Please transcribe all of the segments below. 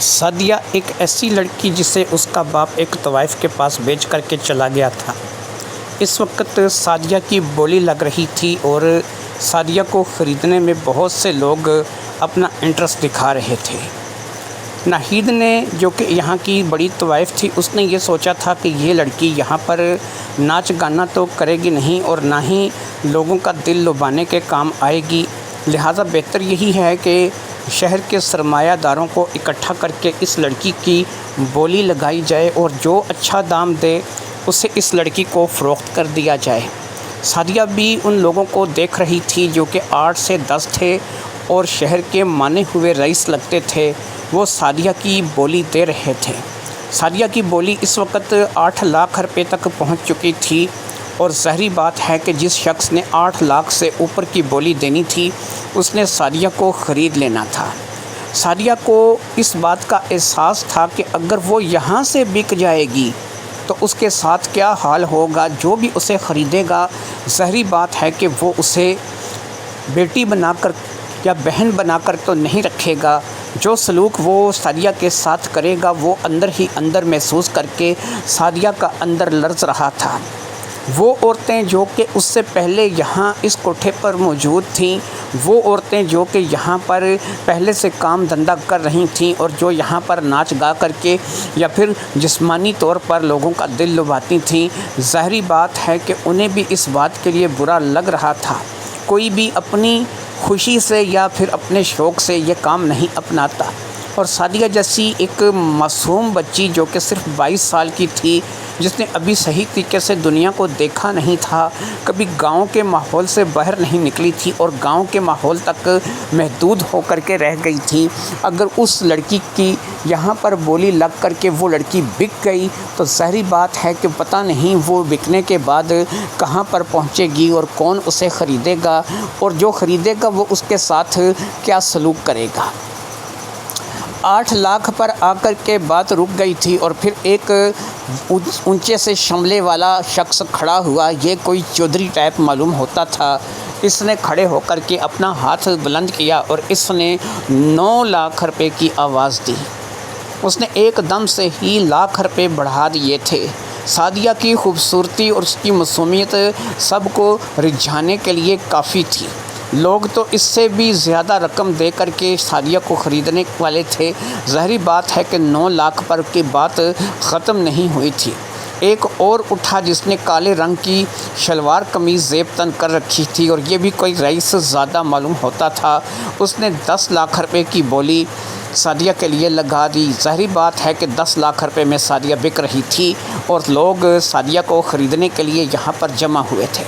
سعدیہ ایک ایسی لڑکی جسے اس کا باپ ایک طوائف کے پاس بیچ کر کے چلا گیا تھا۔ اس وقت سعدیہ کی بولی لگ رہی تھی اور سعدیہ کو خریدنے میں بہت سے لوگ اپنا انٹرسٹ دکھا رہے تھے۔ ناہید نے، جو کہ یہاں کی بڑی طوائف تھی، اس نے یہ سوچا تھا کہ یہ لڑکی یہاں پر ناچ گانا تو کرے گی نہیں اور نہ ہی لوگوں کا دل لبھانے کے کام آئے گی، لہٰذا بہتر یہی ہے کہ شہر کے سرمایہ داروں کو اکٹھا کر کے اس لڑکی کی بولی لگائی جائے اور جو اچھا دام دے اسے اس لڑکی کو فروخت کر دیا جائے۔ سعدیہ بھی ان لوگوں کو دیکھ رہی تھی جو کہ 8 سے 10 تھے اور شہر کے مانے ہوئے رئیس لگتے تھے، وہ سعدیہ کی بولی دے رہے تھے۔ سعدیہ کی بولی اس وقت 8 لاکھ روپے تک پہنچ چکی تھی اور ظاہری بات ہے کہ جس شخص نے 8 لاکھ سے اوپر کی بولی دینی تھی اس نے سعدیہ کو خرید لینا تھا۔ سعدیہ کو اس بات کا احساس تھا کہ اگر وہ یہاں سے بک جائے گی تو اس کے ساتھ کیا حال ہوگا، جو بھی اسے خریدے گا ظاہری بات ہے کہ وہ اسے بیٹی بنا کر یا بہن بنا کر تو نہیں رکھے گا۔ جو سلوک وہ سعدیہ کے ساتھ کرے گا وہ اندر ہی اندر محسوس کر کے سعدیہ کا اندر لرز رہا تھا۔ وہ عورتیں جو کہ اس سے پہلے یہاں اس کوٹھے پر موجود تھیں، وہ عورتیں جو کہ یہاں پر پہلے سے کام دھندا کر رہی تھیں اور جو یہاں پر ناچ گا کر کے یا پھر جسمانی طور پر لوگوں کا دل لبھاتی تھیں، ظاہری بات ہے کہ انہیں بھی اس بات کے لیے برا لگ رہا تھا۔ کوئی بھی اپنی خوشی سے یا پھر اپنے شوق سے یہ کام نہیں اپناتا، اور سعدیہ جیسی ایک معصوم بچی جو کہ صرف 22 سال کی تھی، جس نے ابھی صحیح طریقے سے دنیا کو دیکھا نہیں تھا، کبھی گاؤں کے ماحول سے باہر نہیں نکلی تھی اور گاؤں کے ماحول تک محدود ہو کر کے رہ گئی تھی، اگر اس لڑکی کی یہاں پر بولی لگ کر کے وہ لڑکی بک گئی تو ظاہری بات ہے کہ پتہ نہیں وہ بکنے کے بعد کہاں پر پہنچے گی اور کون اسے خریدے گا، اور جو خریدے گا وہ اس کے ساتھ کیا سلوک کرے گا۔ 8 لاکھ پر آ کر کے بات رک گئی تھی اور پھر ایک اونچے سے شملے والا شخص کھڑا ہوا، یہ کوئی چودھری ٹائپ معلوم ہوتا تھا۔ اس نے کھڑے ہو کر کے اپنا ہاتھ بلند کیا اور اس نے 9 لاکھ روپے کی آواز دی۔ اس نے ایک دم سے ہی لاکھ روپے بڑھا دیے تھے۔ سعدیہ کی خوبصورتی اور اس کی معصومیت سب کو رجھانے کے لیے کافی تھی۔ لوگ تو اس سے بھی زیادہ رقم دے کر کے سعدیہ کو خریدنے والے تھے۔ ظاہری بات ہے کہ 9 لاکھ پر کی بات ختم نہیں ہوئی تھی۔ ایک اور اٹھا جس نے کالے رنگ کی شلوار قمیض زیب تن کر رکھی تھی اور یہ بھی کوئی رئیس زیادہ معلوم ہوتا تھا، اس نے 10 لاکھ روپے کی بولی سعدیہ کے لیے لگا دی۔ ظاہری بات ہے کہ 10 لاکھ روپے میں سعدیہ بک رہی تھی اور لوگ سعدیہ کو خریدنے کے لیے یہاں پر جمع ہوئے تھے۔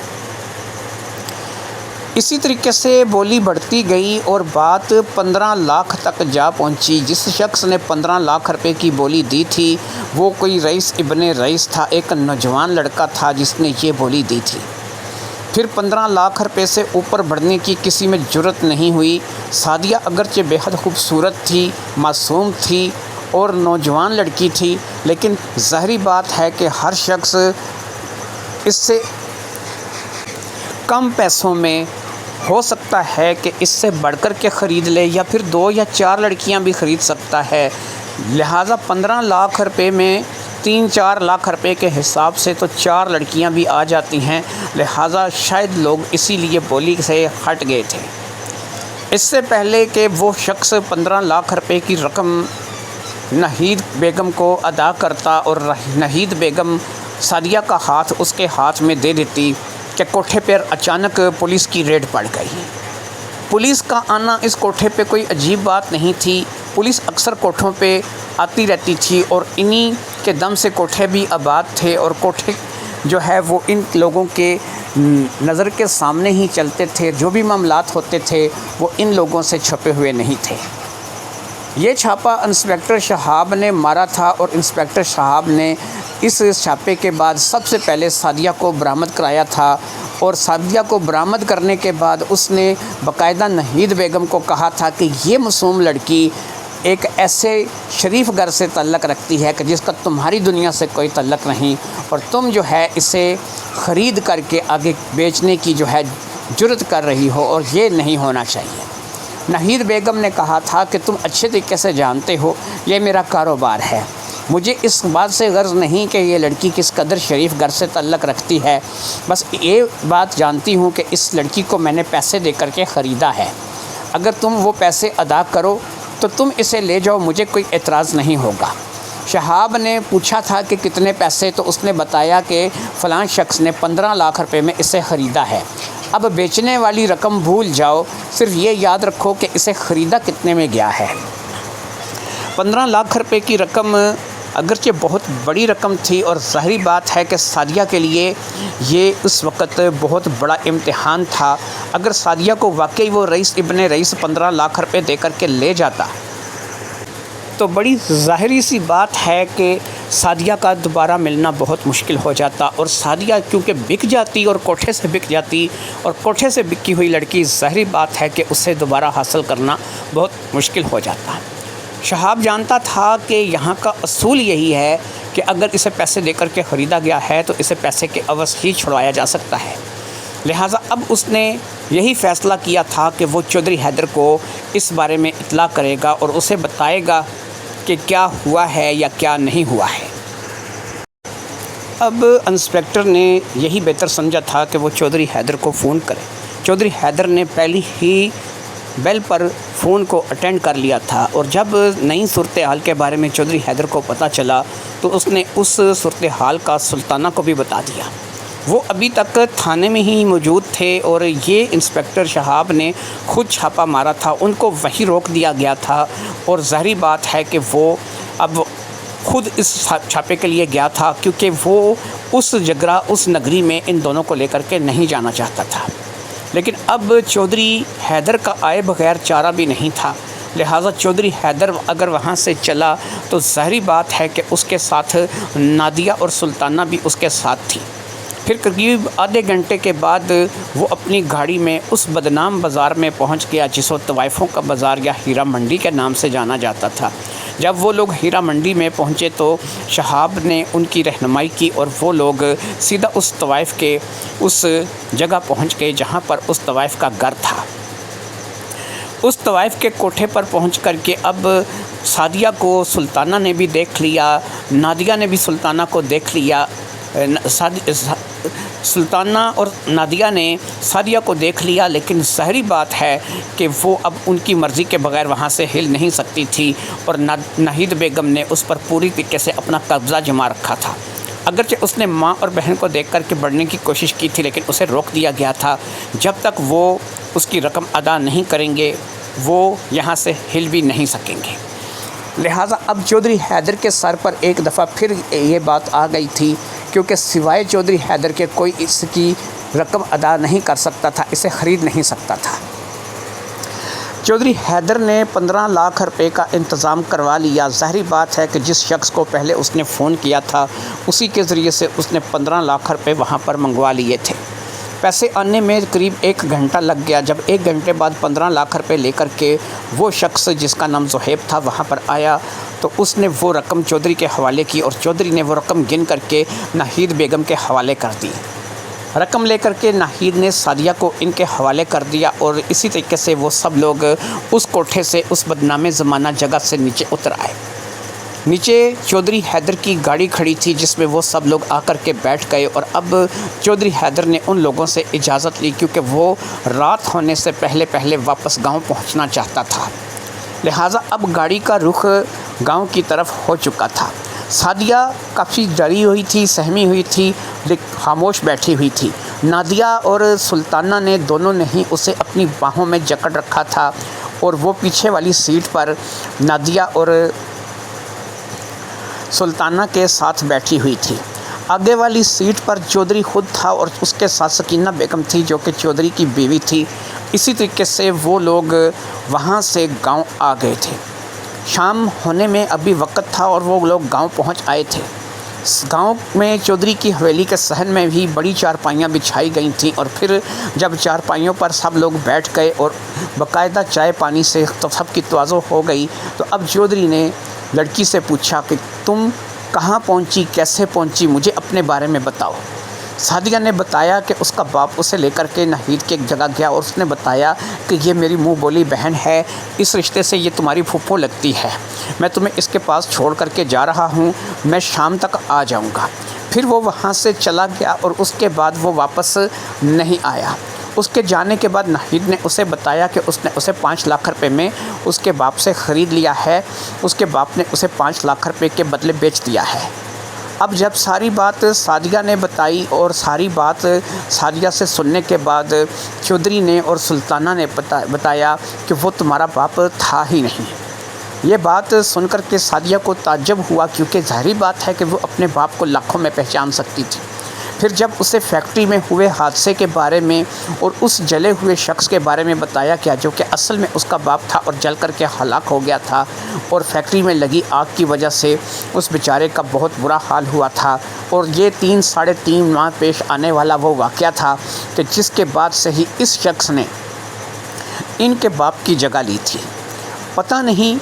اسی طریقے سے بولی بڑھتی گئی اور بات 15 لاکھ تک جا پہنچی۔ جس شخص نے 15 لاکھ روپے کی بولی دی تھی وہ کوئی رئیس ابن رئیس تھا، ایک نوجوان لڑکا تھا جس نے یہ بولی دی تھی۔ پھر 15 لاکھ روپے سے اوپر بڑھنے کی کسی میں جرت نہیں ہوئی۔ سعدیہ اگرچہ بے حد خوبصورت تھی، معصوم تھی اور نوجوان لڑکی تھی، لیکن ظاہری بات ہے کہ ہر شخص اس سے کم پیسوں میں ہو سکتا ہے کہ اس سے بڑھ کر کے خرید لے یا پھر 2 یا 4 لڑکیاں بھی خرید سکتا ہے، لہٰذا 15 لاکھ روپے میں 3-4 لاکھ روپے کے حساب سے تو 4 لڑکیاں بھی آ جاتی ہیں، لہٰذا شاید لوگ اسی لیے بولی سے ہٹ گئے تھے۔ اس سے پہلے کہ وہ شخص 15 لاکھ روپے کی رقم ناہید بیگم کو ادا کرتا اور ناہید بیگم سعدیہ کا ہاتھ اس کے ہاتھ میں دے دیتی کہ کوٹھے پر اچانک پولیس کی ریڈ پڑ گئی۔ پولیس کا آنا اس کوٹھے پہ کوئی عجیب بات نہیں تھی، پولیس اکثر کوٹھوں پہ آتی رہتی تھی اور انہی کے دم سے کوٹھے بھی آباد تھے اور کوٹھے جو ہے وہ ان لوگوں کے نظر کے سامنے ہی چلتے تھے، جو بھی معاملات ہوتے تھے وہ ان لوگوں سے چھپے ہوئے نہیں تھے۔ یہ چھاپا انسپیکٹر شہاب نے مارا تھا اور انسپیکٹر شہاب نے اس چھاپے کے بعد سب سے پہلے سعدیہ کو برآمد کرایا تھا، اور سعدیہ کو برآمد کرنے کے بعد اس نے باقاعدہ ناہید بیگم کو کہا تھا کہ یہ معصوم لڑکی ایک ایسے شریف گھر سے تعلق رکھتی ہے کہ جس کا تمہاری دنیا سے کوئی تعلق نہیں، اور تم جو ہے اسے خرید کر کے آگے بیچنے کی جو ہے جرت کر رہی ہو اور یہ نہیں ہونا چاہیے۔ ناہید بیگم نے کہا تھا کہ تم اچھے طریقے سے جانتے ہو یہ میرا کاروبار ہے، مجھے اس بات سے غرض نہیں کہ یہ لڑکی کس قدر شریف گھر سے تعلق رکھتی ہے، بس یہ بات جانتی ہوں کہ اس لڑکی کو میں نے پیسے دے کر کے خریدا ہے، اگر تم وہ پیسے ادا کرو تو تم اسے لے جاؤ، مجھے کوئی اعتراض نہیں ہوگا۔ شہاب نے پوچھا تھا کہ کتنے پیسے، تو اس نے بتایا کہ فلاں شخص نے 15 لاکھ روپے میں اسے خریدا ہے۔ اب بیچنے والی رقم بھول جاؤ، صرف یہ یاد رکھو کہ اسے خریدا کتنے میں گیا ہے۔ 15 لاکھ روپے کی رقم اگرچہ بہت بڑی رقم تھی، اور ظاہری بات ہے کہ سعدیہ کے لیے یہ اس وقت بہت بڑا امتحان تھا۔ اگر سعدیہ کو واقعی وہ رئیس ابن رئیس 15 لاکھ روپے دے کر کے لے جاتا تو بڑی ظاہری سی بات ہے کہ سعدیہ کا دوبارہ ملنا بہت مشکل ہو جاتا، اور سعدیہ کیونکہ بک جاتی اور کوٹھے سے بک جاتی، اور کوٹھے سے بکی ہوئی لڑکی ظاہری بات ہے کہ اسے دوبارہ حاصل کرنا بہت مشکل ہو جاتا۔ شہاب جانتا تھا کہ یہاں کا اصول یہی ہے کہ اگر اسے پیسے دے کر کے خریدا گیا ہے تو اسے پیسے کے عوض ہی چھڑوایا جا سکتا ہے، لہٰذا اب اس نے یہی فیصلہ کیا تھا کہ وہ چودھری حیدر کو اس بارے میں اطلاع کرے گا اور اسے بتائے گا کہ کیا ہوا ہے یا کیا نہیں ہوا ہے۔ اب انسپکٹر نے یہی بہتر سمجھا تھا کہ وہ چودھری حیدر کو فون کرے۔ چودھری حیدر نے پہلی ہی بیل پر فون کو اٹینڈ کر لیا تھا، اور جب نئی صورتحال کے بارے میں چودھری حیدر کو پتہ چلا تو اس نے اس صورتحال کا سلطانہ کو بھی بتا دیا۔ وہ ابھی تک تھانے میں ہی موجود تھے، اور یہ انسپکٹر شہاب نے خود چھاپا مارا تھا، ان کو وہیں روک دیا گیا تھا، اور ظاہری بات ہے کہ وہ اب خود اس چھاپے کے لیے گیا تھا، کیونکہ وہ اس جگرہ اس نگری میں ان دونوں کو لے کر کے نہیں جانا چاہتا تھا۔ لیکن اب چودھری حیدر کا آئے بغیر چارہ بھی نہیں تھا، لہٰذا چودھری حیدر اگر وہاں سے چلا تو ظاہری بات ہے کہ اس کے ساتھ نادیہ اور سلطانہ بھی اس کے ساتھ تھی۔ پھر قریب آدھے گھنٹے کے بعد وہ اپنی گاڑی میں اس بدنام بازار میں پہنچ گیا جس کو طوائفوں کا بازار یا ہیرا منڈی کے نام سے جانا جاتا تھا۔ جب وہ لوگ ہیرا منڈی میں پہنچے تو شہاب نے ان کی رہنمائی کی، اور وہ لوگ سیدھا اس طوائف کے اس جگہ پہنچ گئے جہاں پر اس طوائف کا گھر تھا۔ اس طوائف کے کوٹھے پر پہنچ کر کے اب سعدیہ کو سلطانہ نے بھی دیکھ لیا، نادیہ نے بھی سلطانہ کو دیکھ لیا، سلطانہ اور نادیہ نے سعدیہ کو دیکھ لیا، لیکن ظاہری بات ہے کہ وہ اب ان کی مرضی کے بغیر وہاں سے ہل نہیں سکتی تھی، اور ناہید بیگم نے اس پر پوری طریقے سے اپنا قبضہ جما رکھا تھا۔ اگرچہ اس نے ماں اور بہن کو دیکھ کر کے بڑھنے کی کوشش کی تھی، لیکن اسے روک دیا گیا تھا۔ جب تک وہ اس کی رقم ادا نہیں کریں گے وہ یہاں سے ہل بھی نہیں سکیں گے۔ لہٰذا اب چودھری حیدر کے سر پر ایک دفعہ پھر یہ بات آ گئی تھی، کیونکہ سوائے چودھری حیدر کے کوئی اس کی رقم ادا نہیں کر سکتا تھا، اسے خرید نہیں سکتا تھا۔ چودھری حیدر نے 15 لاکھ روپے کا انتظام کروا لیا۔ ظاہری بات ہے کہ جس شخص کو پہلے اس نے فون کیا تھا اسی کے ذریعے سے اس نے 15 لاکھ روپے وہاں پر منگوا لیے تھے۔ پیسے آنے میں قریب 1 گھنٹہ لگ گیا۔ جب 1 گھنٹے بعد 15 لاکھ روپے لے کر کے وہ شخص جس کا نام زہیب تھا وہاں پر آیا تو اس نے وہ رقم چودھری کے حوالے کی، اور چودھری نے وہ رقم گن کر کے ناہید بیگم کے حوالے کر دی۔ رقم لے کر کے ناہید نے سعدیہ کو ان کے حوالے کر دیا، اور اسی طریقے سے وہ سب لوگ اس کوٹھے سے اس بدنام زمانہ جگہ سے نیچے اتر آئے۔ نیچے چودھری حیدر کی گاڑی کھڑی تھی جس میں وہ سب لوگ آ کر کے بیٹھ گئے، اور اب چودھری حیدر نے ان لوگوں سے اجازت لی کیونکہ وہ رات ہونے سے پہلے واپس گاؤں پہنچنا چاہتا تھا، لہٰذا اب گاڑی کا رخ گاؤں کی طرف ہو چکا تھا۔ سعدیہ کافی ڈری ہوئی تھی، سہمی ہوئی تھی، لیکن خاموش بیٹھی ہوئی تھی۔ نادیہ اور سلطانہ نے دونوں نے ہی اسے اپنی باہوں میں جکڑ رکھا تھا، اور وہ پیچھے والی سیٹ پر نادیہ اور سلطانہ کے ساتھ بیٹھی ہوئی تھی۔ آگے والی سیٹ پر چودھری خود تھا اور اس کے ساتھ سکینہ بیگم تھی جو کہ چودھری کی بیوی تھی۔ اسی طریقے سے وہ لوگ وہاں سے گاؤں آ گئے تھے۔ شام ہونے میں ابھی وقت تھا اور وہ لوگ گاؤں پہنچ آئے تھے۔ گاؤں میں چودھری کی حویلی کے صحن میں بھی بڑی چارپائیاں بچھائی گئی تھیں، اور پھر جب چارپائیوں پر سب لوگ بیٹھ گئے اور باقاعدہ چائے پانی سے تو سب کی توازو ہو گئی، تو اب چودھری نے لڑکی سے پوچھا کہ تم کہاں پہنچی، کیسے پہنچی، مجھے اپنے بارے میں بتاؤ۔ سعدیہ نے بتایا کہ اس کا باپ اسے لے کر کے ناہید کی ایک جگہ گیا اور اس نے بتایا کہ یہ میری منہ بولی بہن ہے، اس رشتے سے یہ تمہاری پھوپھو لگتی ہے، میں تمہیں اس کے پاس چھوڑ کر کے جا رہا ہوں، میں شام تک آ جاؤں گا۔ پھر وہ وہاں سے چلا گیا اور اس کے بعد وہ واپس نہیں آیا۔ اس کے جانے کے بعد ناہید نے اسے بتایا کہ اس نے اسے 5 لاکھ روپے میں اس کے باپ سے خرید لیا ہے، اس کے باپ نے اسے 5 لاکھ روپے کے بدلے بیچ دیا ہے۔ اب جب ساری بات سعدیہ نے بتائی اور ساری بات سعدیہ سے سننے کے بعد چودھری نے اور سلطانہ نے بتایا کہ وہ تمہارا باپ تھا ہی نہیں۔ یہ بات سن کر کے سعدیہ کو تعجب ہوا، کیونکہ ظاہری بات ہے کہ وہ اپنے باپ کو لاکھوں میں پہچان سکتی تھی۔ پھر جب اسے فیکٹری میں ہوئے حادثے کے بارے میں اور اس جلے ہوئے شخص کے بارے میں بتایا گیا جو کہ اصل میں اس کا باپ تھا اور جل کر کے ہلاک ہو گیا تھا، اور فیکٹری میں لگی آگ کی وجہ سے اس بیچارے کا بہت برا حال ہوا تھا، اور یہ 3-3.5 ماہ پیش آنے والا وہ واقعہ تھا کہ جس کے بعد سے ہی اس شخص نے ان کے باپ کی جگہ لی تھی۔ پتہ نہیں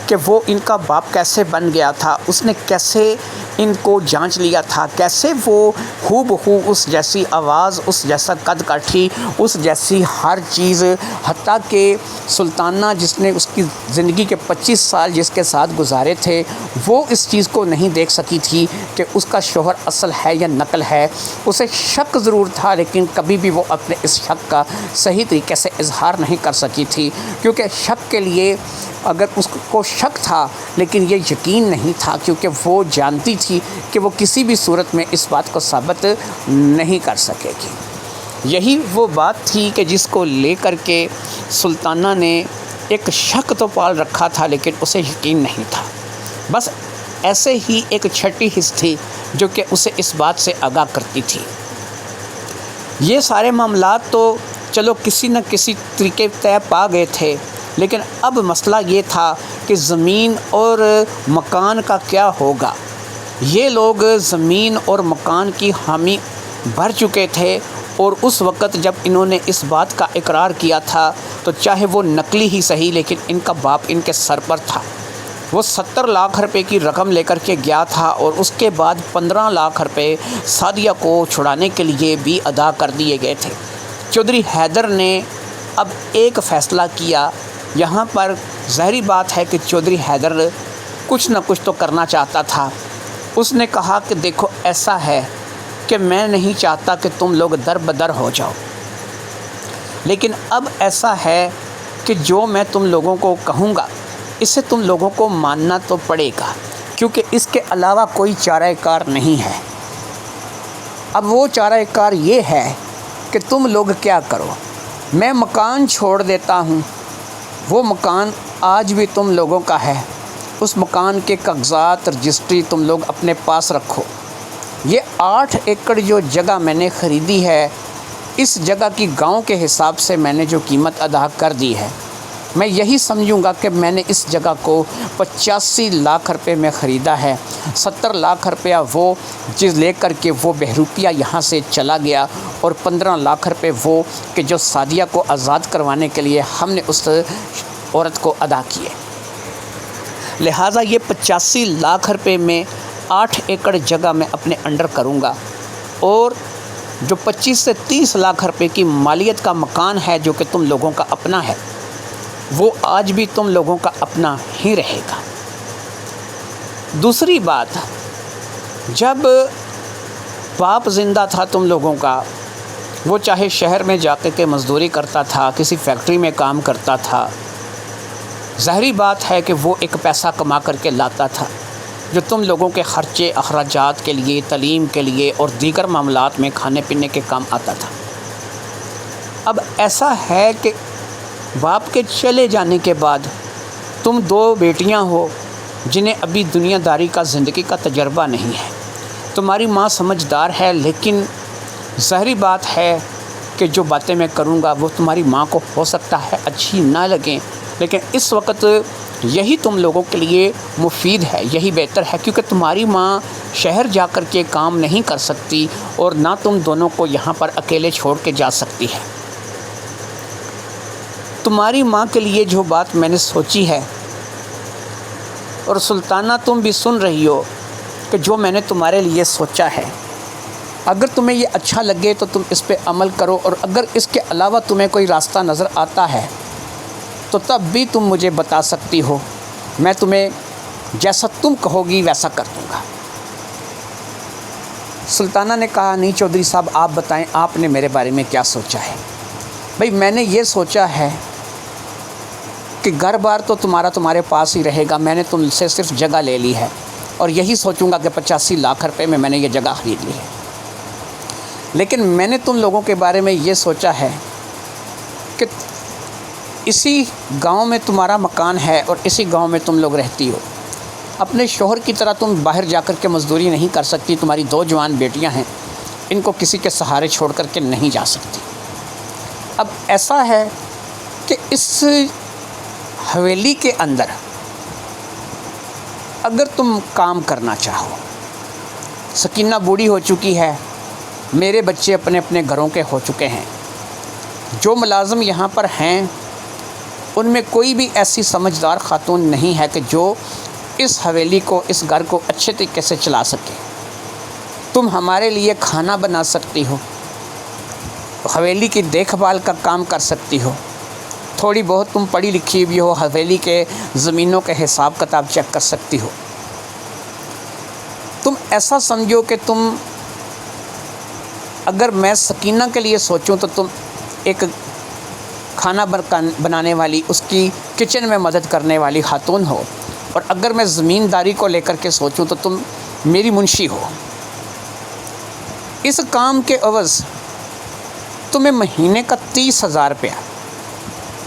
کہ وہ ان کا باپ کیسے بن گیا تھا، اس نے کیسے ان کو جانچ لیا تھا، کیسے وہ ہو بہو اس جیسی آواز، اس جیسا قد کاٹھی، اس جیسی ہر چیز، حتیٰ کہ سلطانہ جس نے اس کی زندگی کے 25 سال جس کے ساتھ گزارے تھے، وہ اس چیز کو نہیں دیکھ سکی تھی کہ اس کا شوہر اصل ہے یا نقل ہے۔ اسے شک ضرور تھا، لیکن کبھی بھی وہ اپنے اس شک کا صحیح طریقے سے اظہار نہیں کر سکی تھی، کیونکہ شک کے لیے اگر اس کو شک تھا لیکن یہ یقین نہیں تھا، کیونکہ وہ جانتی تھی کہ وہ کسی بھی صورت میں اس بات کو ثابت نہیں کر سکے گی۔ یہی وہ بات تھی کہ جس کو لے کر کے سلطانہ نے ایک شک تو پال رکھا تھا لیکن اسے یقین نہیں تھا۔ بس ایسے ہی ایک چھٹی حص تھی جو کہ اسے اس بات سے آگاہ کرتی تھی۔ یہ سارے معاملات تو چلو کسی نہ کسی طریقے طے پا گئے تھے، لیکن اب مسئلہ یہ تھا کہ زمین اور مکان کا کیا ہوگا۔ یہ لوگ زمین اور مکان کی حامی بھر چکے تھے، اور اس وقت جب انہوں نے اس بات کا اقرار کیا تھا تو چاہے وہ نقلی ہی صحیح لیکن ان کا باپ ان کے سر پر تھا۔ وہ 70 لاکھ روپے کی رقم لے کر کے گیا تھا، اور اس کے بعد 15 لاکھ روپے سعدیہ کو چھڑانے کے لیے بھی ادا کر دیے گئے تھے۔ چودھری حیدر نے اب ایک فیصلہ کیا۔ یہاں پر ظاہری بات ہے کہ چودھری حیدر کچھ نہ کچھ تو کرنا چاہتا تھا۔ اس نے کہا کہ دیکھو ایسا ہے کہ میں نہیں چاہتا کہ تم لوگ در بدر ہو جاؤ، لیکن اب ایسا ہے کہ جو میں تم لوگوں کو کہوں گا اسے تم لوگوں کو ماننا تو پڑے گا، کیونکہ اس کے علاوہ کوئی چارہ کار نہیں ہے۔ اب وہ چارہ کار یہ ہے کہ تم لوگ کیا کرو، میں مکان چھوڑ دیتا ہوں، وہ مکان آج بھی تم لوگوں کا ہے، اس مکان کے کاغذات رجسٹری تم لوگ اپنے پاس رکھو۔ یہ 8 ایکڑ جو جگہ میں نے خریدی ہے، اس جگہ کی گاؤں کے حساب سے میں نے جو قیمت ادا کر دی ہے، میں یہی سمجھوں گا کہ میں نے اس جگہ کو 85 لاکھ روپے میں خریدا ہے۔ 70 لاکھ روپیہ وہ چیز لے کر کے وہ بہروپیہ یہاں سے چلا گیا، اور 15 لاکھ روپے وہ کہ جو سعدیہ کو آزاد کروانے کے لیے ہم نے اس عورت کو ادا کیے۔ لہٰذا یہ 85 لاکھ روپے میں 8 ایکڑ جگہ میں اپنے انڈر کروں گا، اور جو 25 سے 30 لاکھ روپے کی مالیت کا مکان ہے جو کہ تم لوگوں کا اپنا ہے، وہ آج بھی تم لوگوں کا اپنا ہی رہے گا۔ دوسری بات، جب باپ زندہ تھا تم لوگوں کا، وہ چاہے شہر میں جا کے مزدوری کرتا تھا، کسی فیکٹری میں کام کرتا تھا، ظاہری بات ہے کہ وہ ایک پیسہ کما کر کے لاتا تھا جو تم لوگوں کے خرچے اخراجات کے لیے، تعلیم کے لیے اور دیگر معاملات میں کھانے پینے کے کام آتا تھا۔ اب ایسا ہے کہ باپ کے چلے جانے کے بعد تم 2 بیٹیاں ہو جنہیں ابھی دنیا داری کا زندگی کا تجربہ نہیں ہے۔ تمہاری ماں سمجھدار ہے، لیکن ظاہری بات ہے کہ جو باتیں میں کروں گا وہ تمہاری ماں کو ہو سکتا ہے اچھی نہ لگیں، لیکن اس وقت یہی تم لوگوں کے لیے مفید ہے، یہی بہتر ہے، کیونکہ تمہاری ماں شہر جا کر کے کام نہیں کر سکتی اور نہ تم دونوں کو یہاں پر اکیلے چھوڑ کے جا سکتی ہے۔ تمہاری ماں کے لیے جو بات میں نے سوچی ہے، اور سلطانہ تم بھی سن رہی ہو کہ جو میں نے تمہارے لیے سوچا ہے، اگر تمہیں یہ اچھا لگے تو تم اس پہ عمل کرو، اور اگر اس کے علاوہ تمہیں کوئی راستہ نظر آتا ہے تو تب بھی تم مجھے بتا سکتی ہو، میں تمہیں جیسا تم کہو گی ویسا کر دوں گا۔ سلطانہ نے کہا نہیں چودھری صاحب آپ بتائیں آپ نے میرے بارے میں کیا سوچا ہے؟ بھئی میں نے یہ سوچا ہے کہ گھر بار تو تمہارے پاس ہی رہے گا، میں نے تم سے صرف جگہ لے لی ہے اور یہی سوچوں گا کہ 85 لاکھ روپے میں نے یہ جگہ خرید لی ہے، لیکن میں نے تم لوگوں کے بارے میں یہ سوچا ہے کہ اسی گاؤں میں تمہارا مکان ہے اور اسی گاؤں میں تم لوگ رہتی ہو، اپنے شوہر کی طرح تم باہر جا کر کے مزدوری نہیں کر سکتی، تمہاری 2 جوان بیٹیاں ہیں، ان کو کسی کے سہارے چھوڑ کر کے نہیں جا سکتی۔ اب ایسا ہے کہ اس حویلی کے اندر اگر تم کام کرنا چاہو، سکینہ بوڑھی ہو چکی ہے، میرے بچے اپنے اپنے گھروں کے ہو چکے ہیں، جو ملازم یہاں پر ہیں ان میں کوئی بھی ایسی سمجھدار خاتون نہیں ہے کہ جو اس حویلی کو، اس گھر کو اچھے طریقے سے چلا سکے۔ تم ہمارے لیے کھانا بنا سکتی ہو، حویلی کی دیکھ بھال کا کام کر سکتی ہو، تھوڑی بہت تم پڑھی لکھی بھی ہو، حویلی کے زمینوں کے حساب کتاب چیک کر سکتی ہو۔ تم ایسا سمجھو کہ تم، اگر میں سکینہ کے لیے سوچوں تو تم ایک کھانا بنانے والی، اس کی کچن میں مدد کرنے والی خاتون ہو، اور اگر میں زمینداری کو لے کر کے سوچوں تو تم میری منشی ہو۔ اس کام کے عوض تمہیں مہینے کا 30,000 روپیہ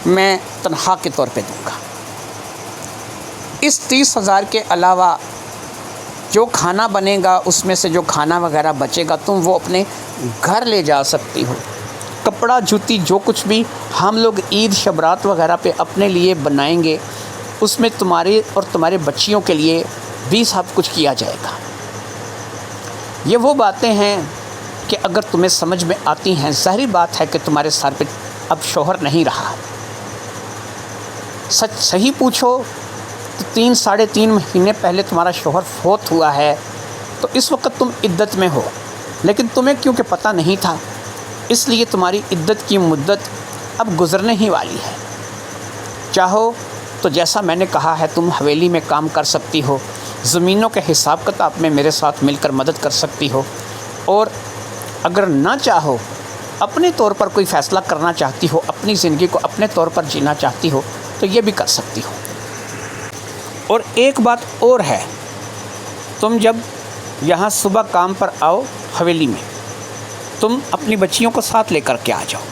میں تنخواہ کے طور پہ دوں گا۔ اس 30,000 کے علاوہ جو کھانا بنے گا، اس میں سے جو کھانا وغیرہ بچے گا تم وہ اپنے گھر لے جا سکتی ہو۔ کپڑا جوتی جو کچھ بھی ہم لوگ عید شبرات وغیرہ پہ اپنے لیے بنائیں گے، اس میں تمہارے اور تمہارے بچیوں کے لیے بھی سب کچھ کیا جائے گا۔ یہ وہ باتیں ہیں کہ اگر تمہیں سمجھ میں آتی ہیں، ظاہری بات ہے کہ تمہارے سر پہ اب شوہر نہیں رہا۔ سچ صحیح پوچھو تو 3-3.5 مہینے پہلے تمہارا شوہر فوت ہوا ہے، تو اس وقت تم عدت میں ہو، لیکن تمہیں کیونکہ پتہ نہیں تھا، اس لیے تمہاری عدت کی مدت اب گزرنے ہی والی ہے۔ چاہو تو جیسا میں نے کہا ہے تم حویلی میں کام کر سکتی ہو، زمینوں کے حساب کتاب میں میرے ساتھ مل کر مدد کر سکتی ہو، اور اگر نہ چاہو، اپنے طور پر کوئی فیصلہ کرنا چاہتی ہو، اپنی زندگی کو اپنے طور پر جینا چاہتی ہو تو یہ بھی کر سکتی ہو۔ اور ایک بات اور ہے، تم جب یہاں صبح کام پر آؤ حویلی میں، تم اپنی بچیوں کو ساتھ لے کر کے آ جاؤ،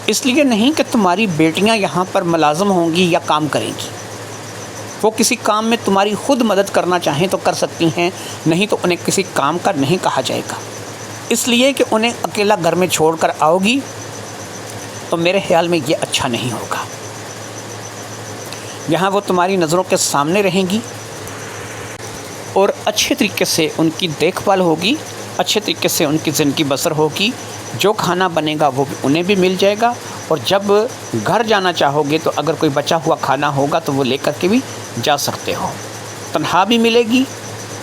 اس لیے نہیں کہ تمہاری بیٹیاں یہاں پر ملازم ہوں گی یا کام کریں گی، وہ کسی کام میں تمہاری خود مدد کرنا چاہیں تو کر سکتی ہیں، نہیں تو انہیں کسی کام کا نہیں کہا جائے گا، اس لیے کہ انہیں اکیلا گھر میں چھوڑ کر آؤ گی تو میرے خیال میں یہ اچھا نہیں ہوگا۔ یہاں وہ تمہاری نظروں کے سامنے رہیں گی اور اچھے طریقے سے ان کی دیکھ بھال ہوگی، اچھے طریقے سے ان کی زندگی بسر ہوگی، جو کھانا بنے گا وہ انہیں بھی مل جائے گا، اور جب گھر جانا چاہو گے تو اگر کوئی بچا ہوا کھانا ہوگا تو وہ لے کر کے بھی جا سکتے ہو، تنخواہ بھی ملے گی،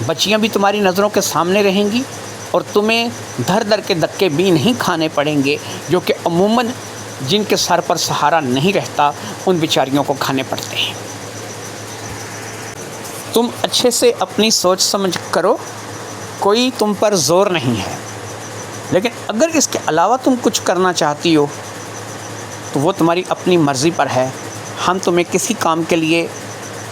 بچیاں بھی تمہاری نظروں کے سامنے رہیں گی، اور تمہیں دھر دھر کے دھکے بھی نہیں کھانے پڑیں گے جو کہ عموماً جن کے سر پر سہارا نہیں رہتا ان بیچاریوں کو کھانے پڑتے ہیں۔ تم اچھے سے اپنی سوچ سمجھ کرو، کوئی تم پر زور نہیں ہے، لیکن اگر اس کے علاوہ تم کچھ کرنا چاہتی ہو تو وہ تمہاری اپنی مرضی پر ہے، ہم تمہیں کسی کام کے لیے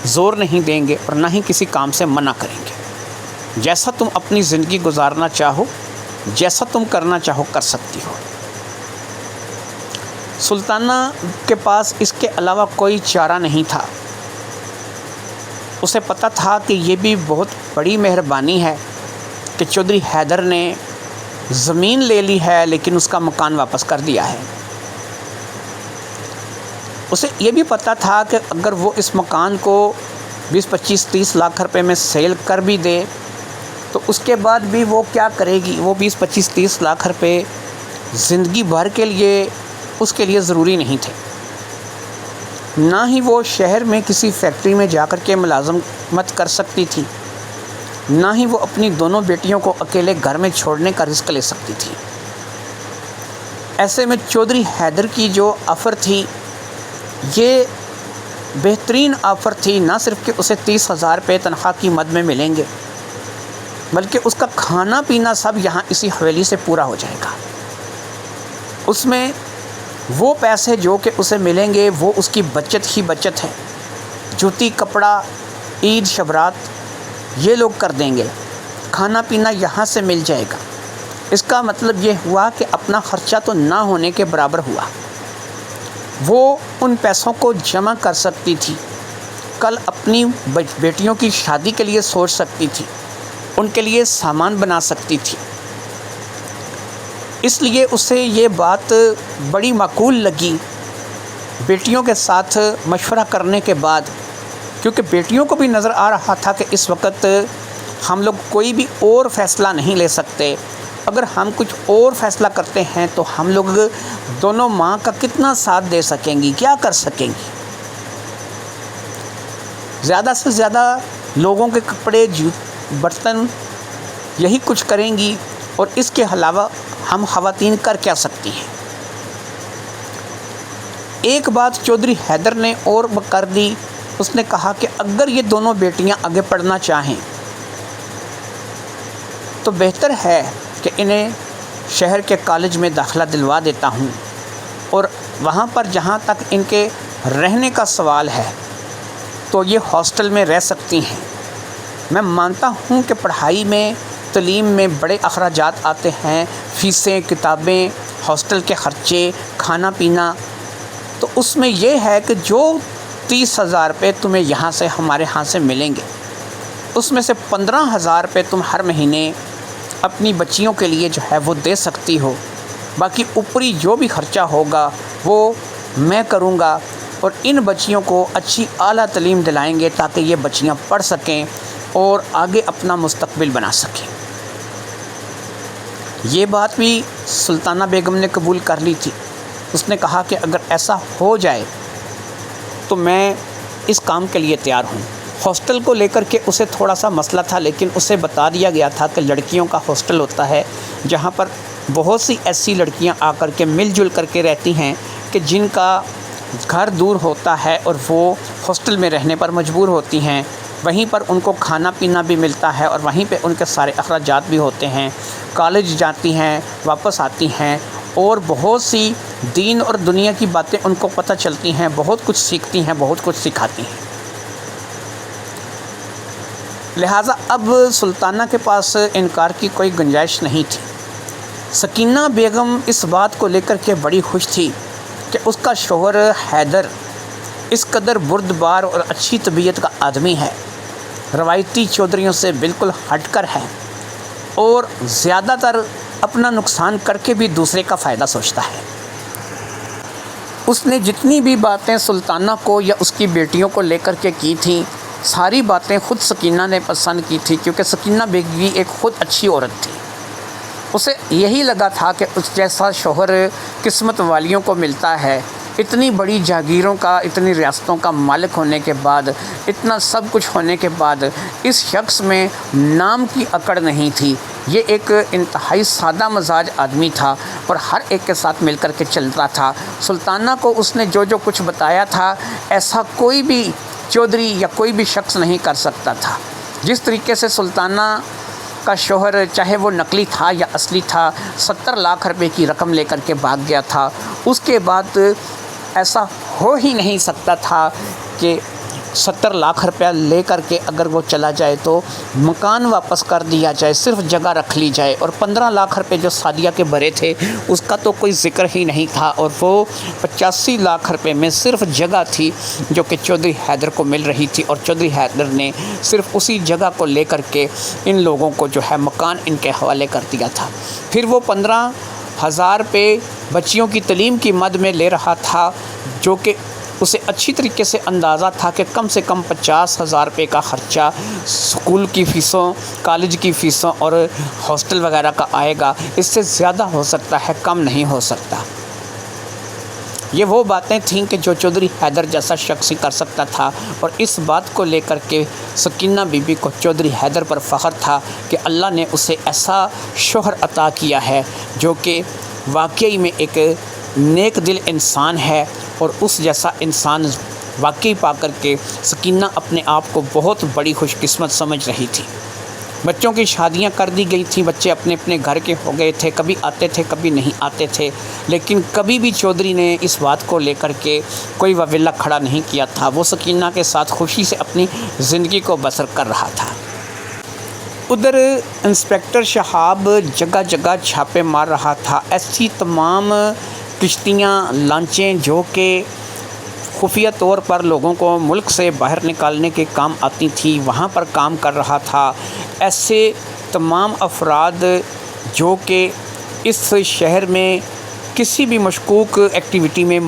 زور نہیں دیں گے اور نہ ہی کسی کام سے منع کریں گے، جیسا تم اپنی زندگی گزارنا چاہو، جیسا تم کرنا چاہو کر سکتی ہو۔ سلطانہ کے پاس اس کے علاوہ کوئی چارہ نہیں تھا، اسے پتہ تھا کہ یہ بھی بہت بڑی مہربانی ہے کہ چودھری حیدر نے زمین لے لی ہے لیکن اس کا مکان واپس کر دیا ہے۔ اسے یہ بھی پتہ تھا کہ اگر وہ اس مکان کو 20-25-30 لاکھ روپے میں سیل کر بھی دے تو اس کے بعد بھی وہ کیا کرے گی، وہ 20-25-30 لاکھ روپے زندگی بھر کے لیے اس کے لیے ضروری نہیں تھے، نہ ہی وہ شہر میں کسی فیکٹری میں جا کر کے ملازمت کر سکتی تھی، نہ ہی وہ اپنی دونوں بیٹیوں کو اکیلے گھر میں چھوڑنے کا رسک لے سکتی تھی۔ ایسے میں چودھری حیدر کی جو آفر تھی یہ بہترین آفر تھی، نہ صرف کہ اسے 30,000 روپے تنخواہ کی مد میں ملیں گے، بلکہ اس کا کھانا پینا سب یہاں اسی حویلی سے پورا ہو جائے گا۔ اس میں وہ پیسے جو کہ اسے ملیں گے وہ اس کی بچت ہی بچت ہے۔ جوتی کپڑا عید شبرات یہ لوگ کر دیں گے، کھانا پینا یہاں سے مل جائے گا۔ اس کا مطلب یہ ہوا کہ اپنا خرچہ تو نہ ہونے کے برابر ہوا۔ وہ ان پیسوں کو جمع کر سکتی تھی، کل اپنی بیٹیوں کی شادی کے لیے سوچ سکتی تھی، ان کے لیے سامان بنا سکتی تھی۔ اس لیے اسے یہ بات بڑی معقول لگی بیٹیوں کے ساتھ مشورہ کرنے کے بعد، کیونکہ بیٹیوں کو بھی نظر آ رہا تھا کہ اس وقت ہم لوگ کوئی بھی اور فیصلہ نہیں لے سکتے۔ اگر ہم کچھ اور فیصلہ کرتے ہیں تو ہم لوگ دونوں ماں کا کتنا ساتھ دے سکیں گی، کیا کر سکیں گی۔ زیادہ سے زیادہ لوگوں کے کپڑے برتن یہی کچھ کریں گی، اور اس کے علاوہ ہم خواتین کر کیا سکتی ہیں۔ ایک بات چودھری حیدر نے اور کر دی، اس نے کہا کہ اگر یہ دونوں بیٹیاں آگے پڑھنا چاہیں تو بہتر ہے کہ انہیں شہر کے کالج میں داخلہ دلوا دیتا ہوں، اور وہاں پر جہاں تک ان کے رہنے کا سوال ہے تو یہ ہاسٹل میں رہ سکتی ہیں۔ میں مانتا ہوں کہ پڑھائی میں، تعلیم میں بڑے اخراجات آتے ہیں، فیسیں، کتابیں، ہاسٹل کے خرچے، کھانا پینا، تو اس میں یہ ہے کہ جو 30,000 روپے تمہیں یہاں سے ہمارے ہاں سے ملیں گے، اس میں سے 15,000 روپے تم ہر مہینے اپنی بچیوں کے لیے جو ہے وہ دے سکتی ہو۔ باقی اوپری جو بھی خرچہ ہوگا وہ میں کروں گا، اور ان بچیوں کو اچھی اعلیٰ تعلیم دلائیں گے تاکہ یہ بچیاں پڑھ سکیں اور آگے اپنا مستقبل بنا سکیں۔ یہ بات بھی سلطانہ بیگم نے قبول کر لی تھی۔ اس نے کہا کہ اگر ایسا ہو جائے تو میں اس کام کے لیے تیار ہوں۔ ہاسٹل کو لے کر کے اسے تھوڑا سا مسئلہ تھا، لیکن اسے بتا دیا گیا تھا کہ لڑکیوں کا ہاسٹل ہوتا ہے جہاں پر بہت سی ایسی لڑکیاں آ کر کے مل جل کر کے رہتی ہیں کہ جن کا گھر دور ہوتا ہے اور وہ ہاسٹل میں رہنے پر مجبور ہوتی ہیں۔ وہیں پر ان کو کھانا پینا بھی ملتا ہے اور وہیں پہ ان کے سارے اخراجات بھی ہوتے ہیں۔ کالج جاتی ہیں، واپس آتی ہیں، اور بہت سی دین اور دنیا کی باتیں ان کو پتہ چلتی ہیں، بہت کچھ سیکھتی ہیں، بہت کچھ سکھاتی ہیں۔ لہٰذا اب سلطانہ کے پاس انکار کی کوئی گنجائش نہیں تھی۔ سکینہ بیگم اس بات کو لے کر کے بڑی خوش تھی کہ اس کا شوہر حیدر اس قدر بردبار اور اچھی طبیعت کا آدمی ہے، روایتی چودھریوں سے بالکل ہٹ کر ہے، اور زیادہ تر اپنا نقصان کر کے بھی دوسرے کا فائدہ سوچتا ہے۔ اس نے جتنی بھی باتیں سلطانہ کو یا اس کی بیٹیوں کو لے کر کے کی تھیں، ساری باتیں خود سکینہ نے پسند کی تھی، کیونکہ سکینہ بیگم بھی ایک خود اچھی عورت تھی۔ اسے یہی لگا تھا کہ اس جیسا شوہر قسمت والیوں کو ملتا ہے۔ اتنی بڑی جاگیروں کا، اتنی ریاستوں کا مالک ہونے کے بعد، اتنا سب کچھ ہونے کے بعد اس شخص میں نام کی اکڑ نہیں تھی۔ یہ ایک انتہائی سادہ مزاج آدمی تھا اور ہر ایک کے ساتھ مل کر کے چلتا تھا۔ سلطانہ کو اس نے جو جو کچھ بتایا تھا ایسا کوئی بھی چودھری یا کوئی بھی شخص نہیں کر سکتا تھا۔ جس طریقے سے سلطانہ کا شوہر، چاہے وہ نقلی تھا یا اصلی تھا، 70 لاکھ روپے کی رقم لے کر کے بھاگ گیا تھا، اس کے بعد ایسا ہو ہی نہیں سکتا تھا کہ 70 لاکھ روپیہ لے کر کے اگر وہ چلا جائے تو مکان واپس کر دیا جائے، صرف جگہ رکھ لی جائے، اور 15 لاکھ روپے جو سعدیہ کے بھرے تھے اس کا تو کوئی ذکر ہی نہیں تھا، اور وہ 85 لاکھ روپے میں صرف جگہ تھی جو کہ چودھری حیدر کو مل رہی تھی، اور چودھری حیدر نے صرف اسی جگہ کو لے کر کے ان لوگوں کو جو ہے مکان ان کے حوالے کر دیا تھا۔ پھر وہ 15,000 روپے بچیوں کی تعلیم کی مد میں لے رہا تھا، جو کہ اسے اچھی طریقے سے اندازہ تھا کہ کم سے کم 50,000 روپے کا خرچہ اسکول کی فیسوں، کالج کی فیسوں اور ہاسٹل وغیرہ کا آئے گا۔ اس سے زیادہ ہو سکتا ہے، کم نہیں ہو سکتا۔ یہ وہ باتیں تھیں کہ جو چودھری حیدر جیسا شخص ہی کر سکتا تھا، اور اس بات کو لے کر کے سکینہ بی بی کو چودھری حیدر پر فخر تھا کہ اللہ نے اسے ایسا شوہر عطا کیا ہے جو کہ واقعی میں ایک نیک دل انسان ہے، اور اس جیسا انسان واقعی پا کر کے سکینہ اپنے آپ کو بہت بڑی خوش قسمت سمجھ رہی تھی۔ بچوں کی شادیاں کر دی گئی تھیں، بچے اپنے اپنے گھر کے ہو گئے تھے، کبھی آتے تھے کبھی نہیں آتے تھے، لیکن کبھی بھی چودھری نے اس بات کو لے کر کے کوئی واویلا کھڑا نہیں کیا تھا۔ وہ سکینہ کے ساتھ خوشی سے اپنی زندگی کو بسر کر رہا تھا۔ ادھر انسپکٹر شہاب جگہ جگہ چھاپے مار رہا تھا۔ ایسی تمام کشتیاں، لانچیں جو کہ خفیہ طور پر لوگوں کو ملک سے باہر نکالنے کے کام آتی تھی، وہاں پر کام کر رہا تھا۔ ایسے تمام افراد جو کہ اس شہر میں کسی بھی مشکوک ایکٹیویٹی میں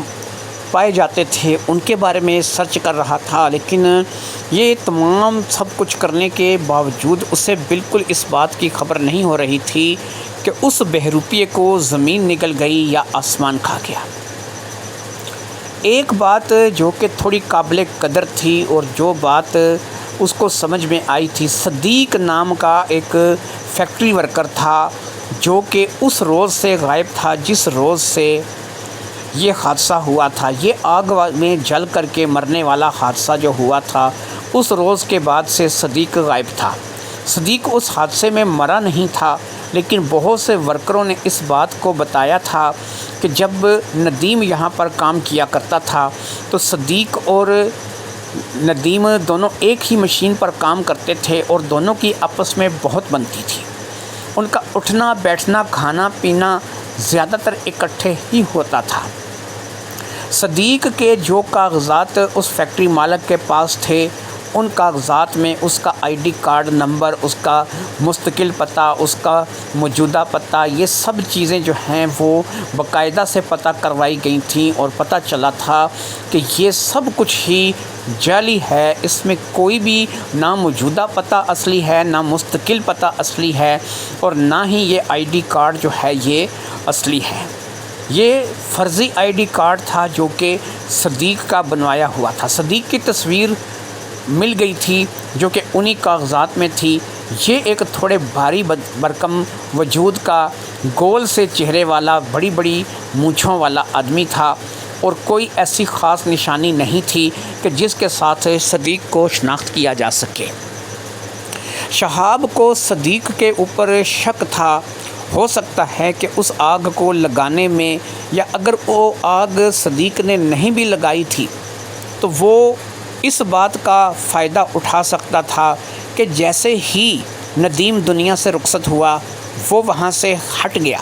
پائے جاتے تھے ان کے بارے میں سرچ کر رہا تھا، لیکن یہ تمام سب کچھ کرنے کے باوجود اسے بالکل اس بات کی خبر نہیں ہو رہی تھی کہ اس بہروپیے کو زمین نگل گئی یا آسمان کھا گیا۔ ایک بات جو کہ تھوڑی قابل قدر تھی اور جو بات اس کو سمجھ میں آئی تھی، صدیق نام کا ایک فیکٹری ورکر تھا جو کہ اس روز سے غائب تھا جس روز سے یہ حادثہ ہوا تھا۔ یہ آگ میں جل کر کے مرنے والا حادثہ جو ہوا تھا، اس روز کے بعد سے صدیق غائب تھا۔ صدیق اس حادثے میں مرا نہیں تھا، لیکن بہت سے ورکروں نے اس بات کو بتایا تھا کہ جب ندیم یہاں پر کام کیا کرتا تھا تو صدیق اور ندیم دونوں ایک ہی مشین پر کام کرتے تھے اور دونوں کی آپس میں بہت بنتی تھی۔ ان کا اٹھنا بیٹھنا کھانا پینا زیادہ تر اکٹھے ہی ہوتا تھا۔ صدیق کے جو کاغذات اس فیکٹری مالک کے پاس تھے، ان کاغذات میں اس کا آئی ڈی کارڈ نمبر، اس کا مستقل پتہ، اس کا موجودہ پتہ، یہ سب چیزیں جو ہیں وہ باقاعدہ سے پتہ کروائی گئی تھیں، اور پتہ چلا تھا کہ یہ سب کچھ ہی جعلی ہے۔ اس میں کوئی بھی نہ موجودہ پتہ اصلی ہے، نہ مستقل پتہ اصلی ہے، اور نہ ہی یہ آئی ڈی کارڈ جو ہے یہ اصلی ہے۔ یہ فرضی آئی ڈی کارڈ تھا جو کہ صدیق کا بنوایا ہوا تھا۔ صدیق کی تصویر مل گئی تھی جو کہ انہی کاغذات میں تھی۔ یہ ایک تھوڑے بھاری برکم وجود کا، گول سے چہرے والا، بڑی بڑی مونچھوں والا آدمی تھا، اور کوئی ایسی خاص نشانی نہیں تھی کہ جس کے ساتھ صدیق کو شناخت کیا جا سکے۔ شہاب کو صدیق کے اوپر شک تھا، ہو سکتا ہے کہ اس آگ کو لگانے میں، یا اگر وہ آگ صدیق نے نہیں بھی لگائی تھی تو وہ اس بات کا فائدہ اٹھا سکتا تھا کہ جیسے ہی ندیم دنیا سے رخصت ہوا وہ وہاں سے ہٹ گیا،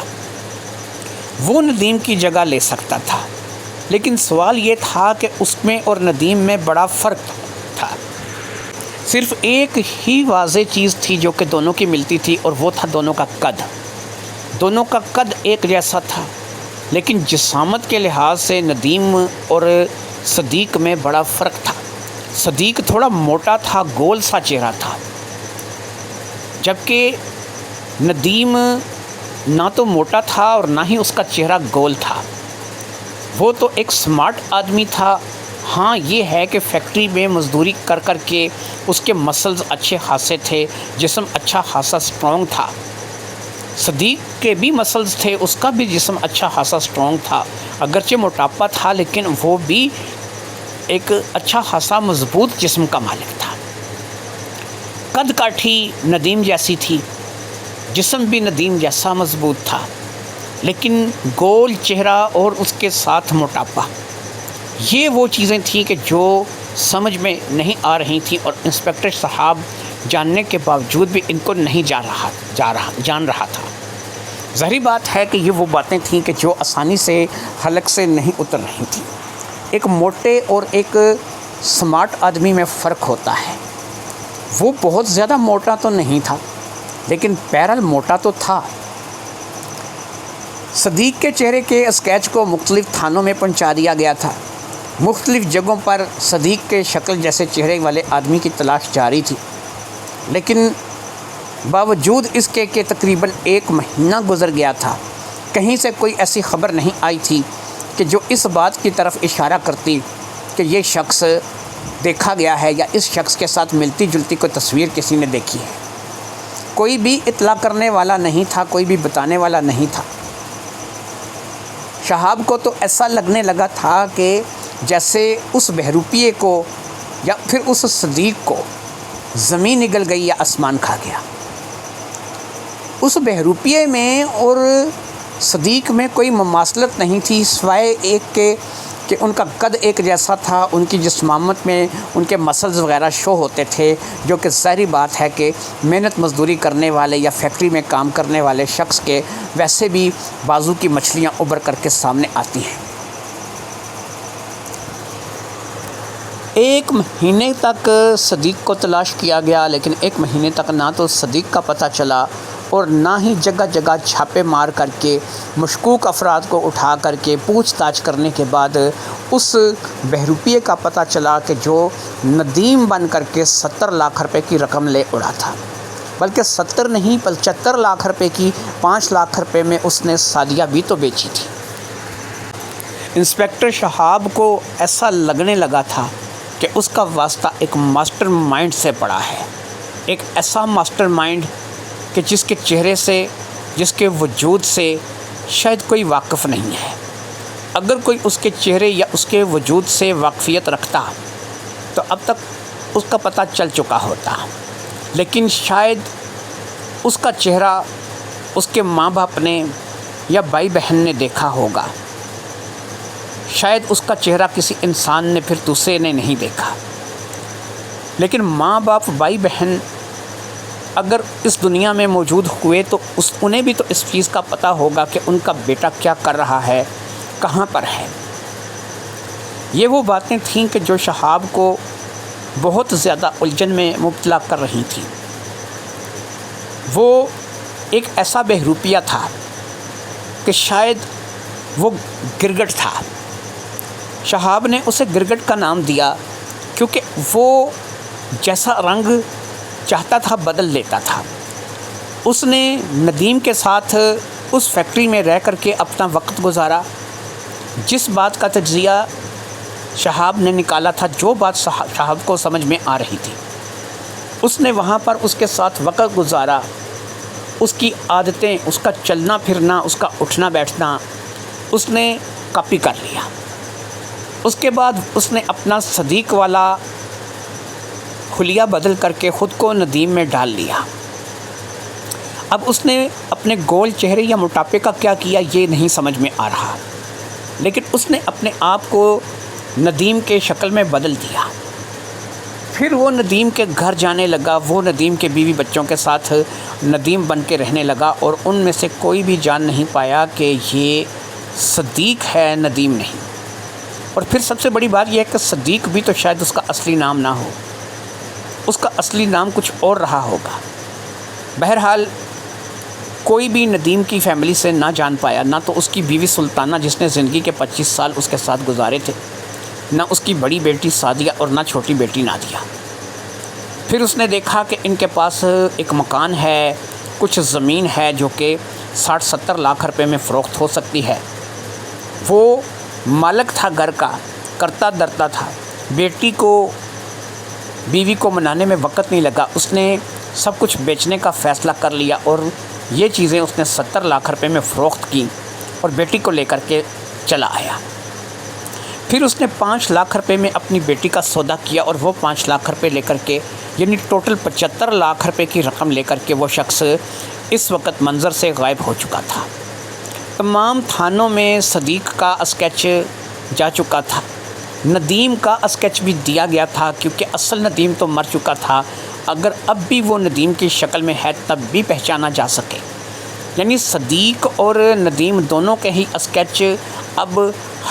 وہ ندیم کی جگہ لے سکتا تھا۔ لیکن سوال یہ تھا کہ اس میں اور ندیم میں بڑا فرق تھا۔ صرف ایک ہی واضح چیز تھی جو کہ دونوں کی ملتی تھی، اور وہ تھا دونوں کا قد۔ دونوں کا قد ایک جیسا تھا، لیکن جسامت کے لحاظ سے ندیم اور صدیق میں بڑا فرق تھا۔ صدیق تھوڑا موٹا تھا، گول سا چہرہ تھا، جبکہ ندیم نہ تو موٹا تھا اور نہ ہی اس کا چہرہ گول تھا۔ وہ تو ایک سمارٹ آدمی تھا۔ ہاں یہ ہے کہ فیکٹری میں مزدوری کر کر کے اس کے مسلز اچھے خاصے تھے، جسم اچھا خاصا سٹرونگ تھا۔ صدیق کے بھی مسلز تھے، اس کا بھی جسم اچھا خاصا سٹرونگ تھا، اگرچہ موٹاپا تھا لیکن وہ بھی ایک اچھا خاصا مضبوط جسم کا مالک تھا۔ قد کاٹھی ندیم جیسی تھی، جسم بھی ندیم جیسا مضبوط تھا، لیکن گول چہرہ اور اس کے ساتھ موٹاپا، یہ وہ چیزیں تھیں کہ جو سمجھ میں نہیں آ رہی تھیں، اور انسپکٹر صاحب جاننے کے باوجود بھی ان کو نہیں جان رہا تھا۔ ظاہری بات ہے کہ یہ وہ باتیں تھیں کہ جو آسانی سے حلق سے نہیں اتر رہی تھیں۔ ایک موٹے اور ایک سمارٹ آدمی میں فرق ہوتا ہے۔ وہ بہت زیادہ موٹا تو نہیں تھا، لیکن پیرل موٹا تو تھا۔ صدیق کے چہرے کے اسکیچ کو مختلف تھانوں میں پہنچا دیا گیا تھا۔ مختلف جگہوں پر صدیق کے شکل جیسے چہرے والے آدمی کی تلاش جاری تھی، لیکن باوجود اس کے کہ تقریباً 1 مہینہ گزر گیا تھا، کہیں سے کوئی ایسی خبر نہیں آئی تھی کہ جو اس بات کی طرف اشارہ کرتی کہ یہ شخص دیکھا گیا ہے یا اس شخص کے ساتھ ملتی جلتی کوئی تصویر کسی نے دیکھی ہے۔ کوئی بھی اطلاع کرنے والا نہیں تھا، کوئی بھی بتانے والا نہیں تھا۔ شہاب کو تو ایسا لگنے لگا تھا کہ جیسے اس بہروپیے کو یا پھر اس صدیق کو زمین نگل گئی یا آسمان کھا گیا۔ اس بہروپیے میں اور صدیق میں کوئی مماثلت نہیں تھی سوائے ایک کہ ان کا قد ایک جیسا تھا، ان کی جسمانت میں ان کے مسلز وغیرہ شو ہوتے تھے، جو کہ ظاہری بات ہے کہ محنت مزدوری کرنے والے یا فیکٹری میں کام کرنے والے شخص کے ویسے بھی بازو کی مچھلیاں ابھر کر کے سامنے آتی ہیں۔ ایک مہینے تک صدیق کو تلاش کیا گیا، لیکن ایک مہینے تک نہ تو صدیق کا پتہ چلا اور نہ ہی جگہ جگہ چھاپے مار کر کے مشکوک افراد کو اٹھا کر کے پوچھ تاچھ کرنے کے بعد اس بہروپیے کا پتہ چلا کہ جو ندیم بن کر کے 70 لاکھ روپے کی رقم لے اڑا تھا، بلکہ 70 نہیں 75 لاکھ روپے کی 5 لاکھ روپے میں اس نے سعدیہ بھی تو بیچی تھی۔ انسپیکٹر شہاب کو ایسا لگنے لگا تھا کہ اس کا واسطہ ایک ماسٹر مائنڈ سے پڑا ہے، ایک ایسا ماسٹر مائنڈ کہ جس کے چہرے سے، جس کے وجود سے شاید کوئی واقف نہیں ہے۔ اگر کوئی اس کے چہرے یا اس کے وجود سے واقفیت رکھتا تو اب تک اس کا پتہ چل چکا ہوتا، لیکن شاید اس کا چہرہ اس کے ماں باپ نے یا بھائی بہن نے دیکھا ہوگا، شاید اس کا چہرہ کسی انسان نے پھر دوسرے نے نہیں دیکھا، لیکن ماں باپ بھائی بہن اگر اس دنیا میں موجود ہوئے تو انہیں بھی تو اس چیز کا پتہ ہوگا کہ ان کا بیٹا کیا کر رہا ہے، کہاں پر ہے۔ یہ وہ باتیں تھیں کہ جو شہاب کو بہت زیادہ الجھن میں مبتلا کر رہی تھیں۔ وہ ایک ایسا بہروپیہ تھا کہ شاید وہ گرگٹ تھا۔ شہاب نے اسے گرگٹ کا نام دیا کیونکہ وہ جیسا رنگ چاہتا تھا بدل لیتا تھا۔ اس نے ندیم کے ساتھ اس فیکٹری میں رہ کر کے اپنا وقت گزارا۔ جس بات کا تجزیہ شہاب نے نکالا تھا، جو بات شہاب کو سمجھ میں آ رہی تھی، اس نے وہاں پر اس کے ساتھ وقت گزارا۔ اس کی عادتیں، اس کا چلنا پھرنا، اس کا اٹھنا بیٹھنا اس نے کاپی کر لیا۔ اس کے بعد اس نے اپنا صدیق والا حلیہ بدل کر کے خود کو ندیم میں ڈال لیا۔ اب اس نے اپنے گول چہرے یا موٹاپے کا کیا کیا یہ نہیں سمجھ میں آ رہا، لیکن اس نے اپنے آپ کو ندیم کے شکل میں بدل دیا۔ پھر وہ ندیم کے گھر جانے لگا، وہ ندیم کے بیوی بچوں کے ساتھ ندیم بن کے رہنے لگا، اور ان میں سے کوئی بھی جان نہیں پایا کہ یہ صدیق ہے، ندیم نہیں۔ اور پھر سب سے بڑی بات یہ ہے کہ صدیق بھی تو شاید اس کا اصلی نام نہ ہو، اس کا اصلی نام کچھ اور رہا ہوگا۔ بہرحال کوئی بھی ندیم کی فیملی سے نہ جان پایا، نہ تو اس کی بیوی سلطانہ جس نے زندگی کے 25 سال اس کے ساتھ گزارے تھے، نہ اس کی بڑی بیٹی سعدیہ، اور نہ چھوٹی بیٹی نادیہ۔ پھر اس نے دیکھا کہ ان کے پاس ایک مکان ہے، کچھ زمین ہے جو کہ 60-70 لاکھ روپے میں فروخت ہو سکتی ہے۔ وہ مالک تھا گھر کا، کرتا درتا تھا۔ بیوی کو منانے میں وقت نہیں لگا، اس نے سب کچھ بیچنے کا فیصلہ کر لیا اور یہ چیزیں اس نے 70 لاکھ روپے میں فروخت کی اور بیٹی کو لے کر کے چلا آیا۔ پھر اس نے 5 لاکھ روپے میں اپنی بیٹی کا سودا کیا، اور وہ 5 لاکھ روپے لے کر کے، یعنی ٹوٹل 75 لاکھ روپے کی رقم لے کر کے وہ شخص اس وقت منظر سے غائب ہو چکا تھا۔ تمام تھانوں میں صدیق کا اسکیچ جا چکا تھا، ندیم کا اسکیچ بھی دیا گیا تھا، کیونکہ اصل ندیم تو مر چکا تھا۔ اگر اب بھی وہ ندیم کی شکل میں ہے تب بھی پہچانا جا سکے، یعنی صدیق اور ندیم دونوں کے ہی اسکیچ اب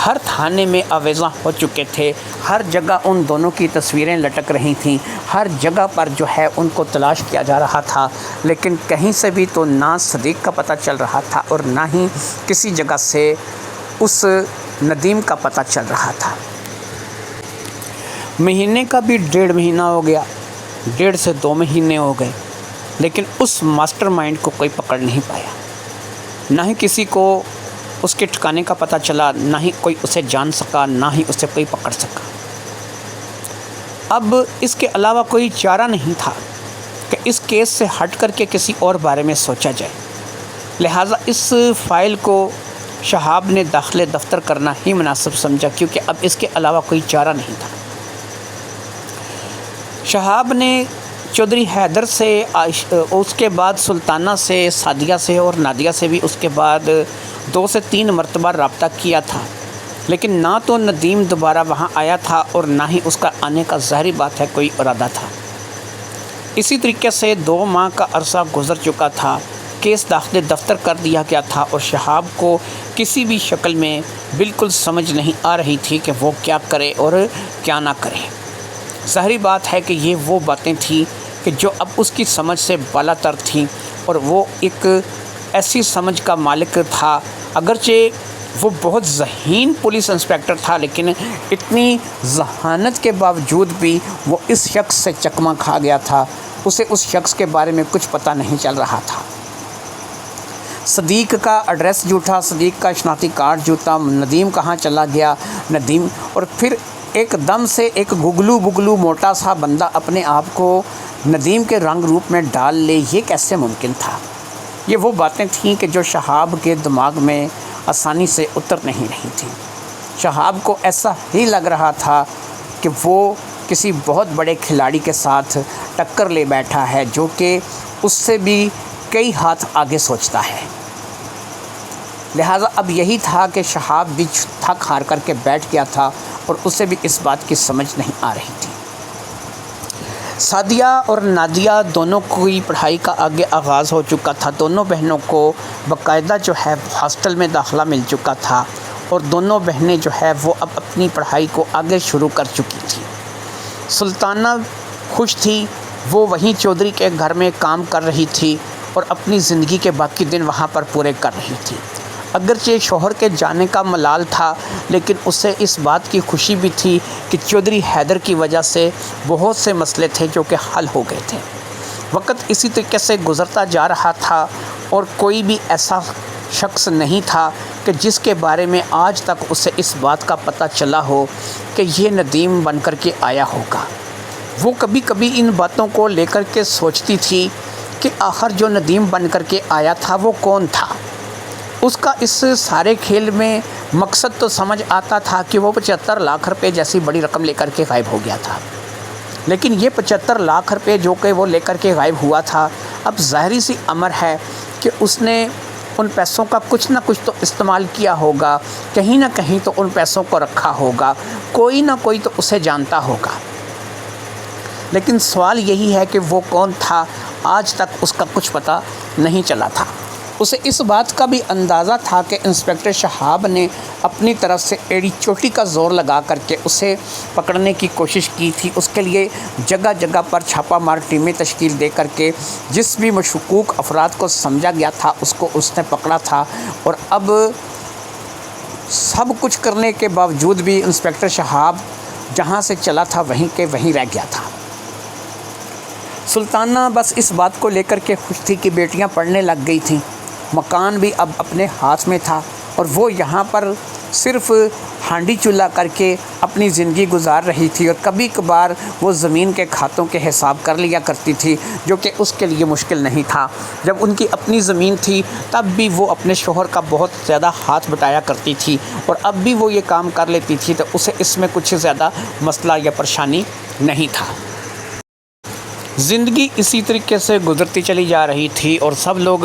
ہر تھانے میں آویزاں ہو چکے تھے۔ ہر جگہ ان دونوں کی تصویریں لٹک رہی تھیں، ہر جگہ پر جو ہے ان کو تلاش کیا جا رہا تھا، لیکن کہیں سے بھی تو نہ صدیق کا پتہ چل رہا تھا اور نہ ہی کسی جگہ سے اس ندیم کا پتہ چل رہا تھا۔ مہینے کا بھی 1.5 مہینہ ہو گیا، 1.5 سے 2 مہینے ہو گئے، لیکن اس ماسٹر مائنڈ کو کوئی پکڑ نہیں پایا، نہ ہی کسی کو اس کے ٹھکانے کا پتہ چلا، نہ ہی کوئی اسے جان سکا، نہ ہی اسے کوئی پکڑ سکا۔ اب اس کے علاوہ کوئی چارہ نہیں تھا کہ اس کیس سے ہٹ کر کے کسی اور بارے میں سوچا جائے، لہٰذا اس فائل کو شہاب نے داخل دفتر کرنا ہی مناسب سمجھا، کیونکہ اب اس کے علاوہ کوئی چارہ نہیں تھا۔ شہاب نے چودھری حیدر سے، اس کے بعد سلطانہ سے، سعدیہ سے اور نادیہ سے بھی اس کے بعد 2 سے 3 مرتبہ رابطہ کیا تھا، لیکن نہ تو ندیم دوبارہ وہاں آیا تھا اور نہ ہی اس کا آنے کا ظاہری بات ہے کوئی ارادہ تھا۔ اسی طریقے سے 2 ماہ کا عرصہ گزر چکا تھا، کیس داخل دفتر کر دیا گیا تھا اور شہاب کو کسی بھی شکل میں بالکل سمجھ نہیں آ رہی تھی کہ وہ کیا کرے اور کیا نہ کرے۔ ظاہری بات ہے کہ یہ وہ باتیں تھیں کہ جو اب اس کی سمجھ سے بالا تر تھیں، اور وہ ایک ایسی سمجھ کا مالک تھا، اگرچہ وہ بہت ذہین پولیس انسپکٹر تھا، لیکن اتنی ذہانت کے باوجود بھی وہ اس شخص سے چکمہ کھا گیا تھا، اسے اس شخص کے بارے میں کچھ پتہ نہیں چل رہا تھا۔ صدیق کا ایڈریس جھوٹا، صدیق کا شناختی کارڈ جھوٹا، ندیم کہاں چلا گیا ندیم، اور پھر ایک دم سے ایک گگلو بگلو موٹا سا بندہ اپنے آپ کو ندیم کے رنگ روپ میں ڈال لے، یہ کیسے ممکن تھا؟ یہ وہ باتیں تھیں کہ جو شہاب کے دماغ میں آسانی سے اتر نہیں رہی تھیں۔ شہاب کو ایسا ہی لگ رہا تھا کہ وہ کسی بہت بڑے کھلاڑی کے ساتھ ٹکر لے بیٹھا ہے، جو کہ اس سے بھی کئی ہاتھ آگے سوچتا ہے۔ لہٰذا اب یہی تھا کہ شہاب بھی تھک ہار کر کے بیٹھ گیا تھا اور اسے بھی اس بات کی سمجھ نہیں آ رہی تھی۔ سعدیہ اور نادیہ دونوں کی پڑھائی کا آگے آغاز ہو چکا تھا، دونوں بہنوں کو باقاعدہ جو ہے ہاسٹل میں داخلہ مل چکا تھا، اور دونوں بہنیں جو ہے وہ اب اپنی پڑھائی کو آگے شروع کر چکی تھیں۔ سلطانہ خوش تھی، وہ وہیں چودھری کے گھر میں کام کر رہی تھی اور اپنی زندگی کے باقی دن وہاں پر پورے کر رہی تھی۔ اگرچہ شوہر کے جانے کا ملال تھا، لیکن اسے اس بات کی خوشی بھی تھی کہ چودھری حیدر کی وجہ سے بہت سے مسئلے تھے جو کہ حل ہو گئے تھے۔ وقت اسی طریقے سے گزرتا جا رہا تھا اور کوئی بھی ایسا شخص نہیں تھا کہ جس کے بارے میں آج تک اسے اس بات کا پتہ چلا ہو کہ یہ ندیم بن کر کے آیا ہوگا۔ وہ کبھی کبھی ان باتوں کو لے کر کے سوچتی تھی کہ آخر جو ندیم بن کر کے آیا تھا وہ کون تھا۔ اس کا اس سارے کھیل میں مقصد تو سمجھ آتا تھا کہ وہ 75 لاکھ روپے جیسی بڑی رقم لے کر کے غائب ہو گیا تھا، لیکن یہ 75 لاکھ روپے جو کہ وہ لے کر کے غائب ہوا تھا، اب ظاہری سی امر ہے کہ اس نے ان پیسوں کا کچھ نہ کچھ تو استعمال کیا ہوگا، کہیں نہ کہیں تو ان پیسوں کو رکھا ہوگا، کوئی نہ کوئی تو اسے جانتا ہوگا۔ لیکن سوال یہی ہے کہ وہ کون تھا، آج تک اس کا کچھ پتہ نہیں چلا تھا۔ اسے اس بات کا بھی اندازہ تھا کہ انسپکٹر شہاب نے اپنی طرف سے ایڑی چوٹی کا زور لگا کر کے اسے پکڑنے کی کوشش کی تھی، اس کے لیے جگہ جگہ پر چھاپہ مار ٹیمیں تشکیل دے کر کے جس بھی مشکوک افراد کو سمجھا گیا تھا اس کو اس نے پکڑا تھا، اور اب سب کچھ کرنے کے باوجود بھی انسپکٹر شہاب جہاں سے چلا تھا وہیں کے وہیں رہ گیا تھا۔ سلطانہ بس اس بات کو لے کر کے خوش تھی کہ بیٹیاں پڑھنے لگ گئی تھیں، مکان بھی اب اپنے ہاتھ میں تھا، اور وہ یہاں پر صرف ہانڈی چولہا کر کے اپنی زندگی گزار رہی تھی، اور کبھی کبھار وہ زمین کے کھاتوں کے حساب کر لیا کرتی تھی، جو کہ اس کے لیے مشکل نہیں تھا۔ جب ان کی اپنی زمین تھی تب بھی وہ اپنے شوہر کا بہت زیادہ ہاتھ بٹایا کرتی تھی، اور اب بھی وہ یہ کام کر لیتی تھی، تو اسے اس میں کچھ زیادہ مسئلہ یا پریشانی نہیں تھا۔ زندگی اسی طریقے سے گزرتی چلی جا رہی تھی اور سب لوگ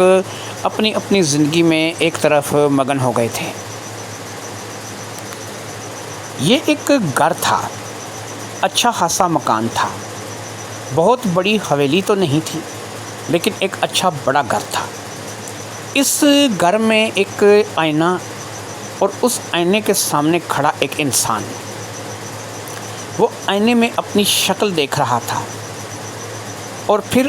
اپنی اپنی زندگی میں ایک طرف مگن ہو گئے تھے۔ یہ ایک گھر تھا، اچھا خاصا مکان تھا، بہت بڑی حویلی تو نہیں تھی، لیکن ایک اچھا بڑا گھر تھا۔ اس گھر میں ایک آئینہ اور اس آئینے کے سامنے کھڑا ایک انسان، وہ آئینے میں اپنی شکل دیکھ رہا تھا، اور پھر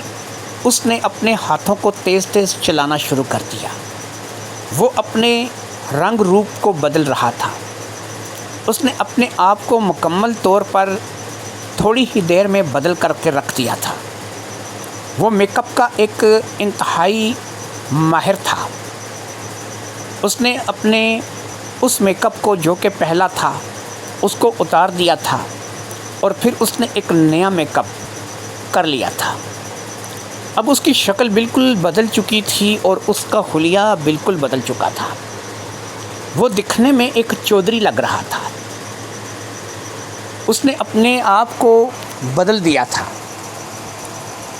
اس نے اپنے ہاتھوں کو تیز تیز چلانا شروع کر دیا۔ وہ اپنے رنگ روپ کو بدل رہا تھا، اس نے اپنے آپ کو مکمل طور پر تھوڑی ہی دیر میں بدل کر کے رکھ دیا تھا۔ وہ میک اپ کا ایک انتہائی ماہر تھا، اس نے اپنے اس میک اپ کو جو کہ پہلا تھا اس کو اتار دیا تھا اور پھر اس نے ایک نیا میک اپ کر لیا تھا۔ اب اس کی شکل بالکل بدل چکی تھی اور اس کا حلیہ بالکل بدل چکا تھا۔ وہ دکھنے میں ایک چودھری لگ رہا تھا۔ اس نے اپنے آپ کو بدل دیا تھا۔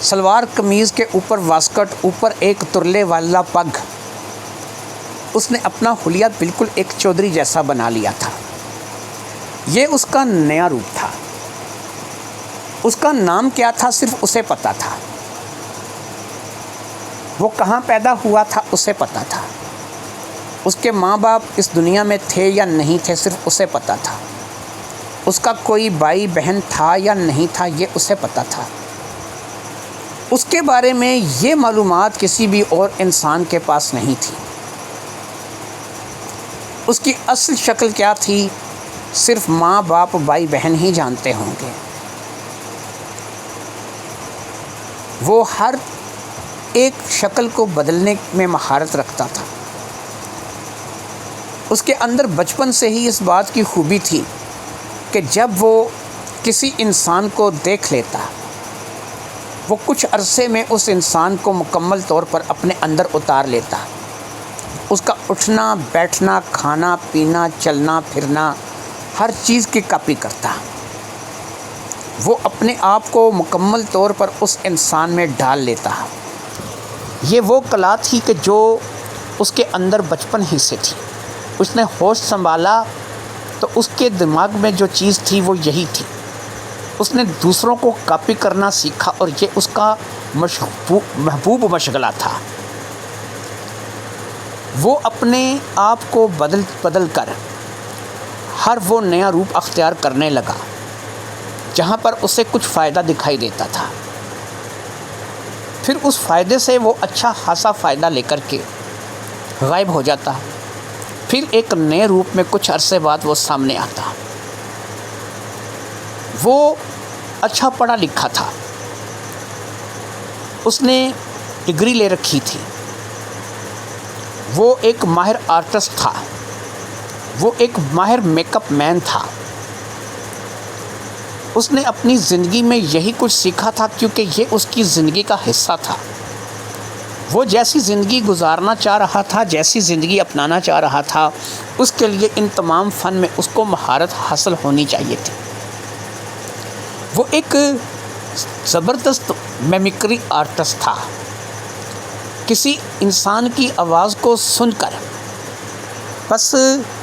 سلوار قمیض کے اوپر واسکٹ، اوپر ایک ترلے والا پگ، اس نے اپنا حلیہ بالکل ایک چودھری جیسا بنا لیا تھا۔ یہ اس کا نیا روپ تھا۔ اس کا نام کیا تھا صرف اسے پتا تھا۔ وہ کہاں پیدا ہوا تھا اسے پتا تھا۔ اس کے ماں باپ اس دنیا میں تھے یا نہیں تھے صرف اسے پتا تھا۔ اس کا کوئی بھائی بہن تھا یا نہیں تھا یہ اسے پتا تھا۔ اس کے بارے میں یہ معلومات کسی بھی اور انسان کے پاس نہیں تھی۔ اس کی اصل شکل کیا تھی صرف ماں باپ بھائی بہن ہی جانتے ہوں گے۔ وہ ہر ایک شکل کو بدلنے میں مہارت رکھتا تھا۔ اس کے اندر بچپن سے ہی اس بات کی خوبی تھی کہ جب وہ کسی انسان کو دیکھ لیتا وہ کچھ عرصے میں اس انسان کو مکمل طور پر اپنے اندر اتار لیتا۔ اس کا اٹھنا بیٹھنا، کھانا پینا، چلنا پھرنا، ہر چیز کی کاپی کرتا۔ وہ اپنے آپ کو مکمل طور پر اس انسان میں ڈال لیتا۔ یہ وہ کلا تھی کہ جو اس کے اندر بچپن ہی سے تھی۔ اس نے ہوش سنبھالا تو اس کے دماغ میں جو چیز تھی وہ یہی تھی۔ اس نے دوسروں کو کاپی کرنا سیکھا اور یہ اس کا محبوب مشغلہ تھا۔ وہ اپنے آپ کو بدل کر ہر وہ نیا روپ اختیار کرنے لگا جہاں پر اسے کچھ فائدہ دکھائی دیتا تھا۔ پھر اس فائدے سے وہ اچھا خاصا فائدہ لے کر کے غائب ہو جاتا۔ پھر ایک نئے روپ میں کچھ عرصے بعد وہ سامنے آتا۔ وہ اچھا پڑھا لکھا تھا۔ اس نے ڈگری لے رکھی تھی۔ وہ ایک ماہر آرٹسٹ تھا۔ وہ ایک ماہر میک اپ مین تھا۔ اس نے اپنی زندگی میں یہی کچھ سیکھا تھا کیونکہ یہ اس کی زندگی کا حصہ تھا۔ وہ جیسی زندگی گزارنا چاہ رہا تھا، جیسی زندگی اپنانا چاہ رہا تھا، اس کے لیے ان تمام فن میں اس کو مہارت حاصل ہونی چاہیے تھی۔ وہ ایک زبردست میمکری آرٹسٹ تھا۔ کسی انسان کی آواز کو سن کر بس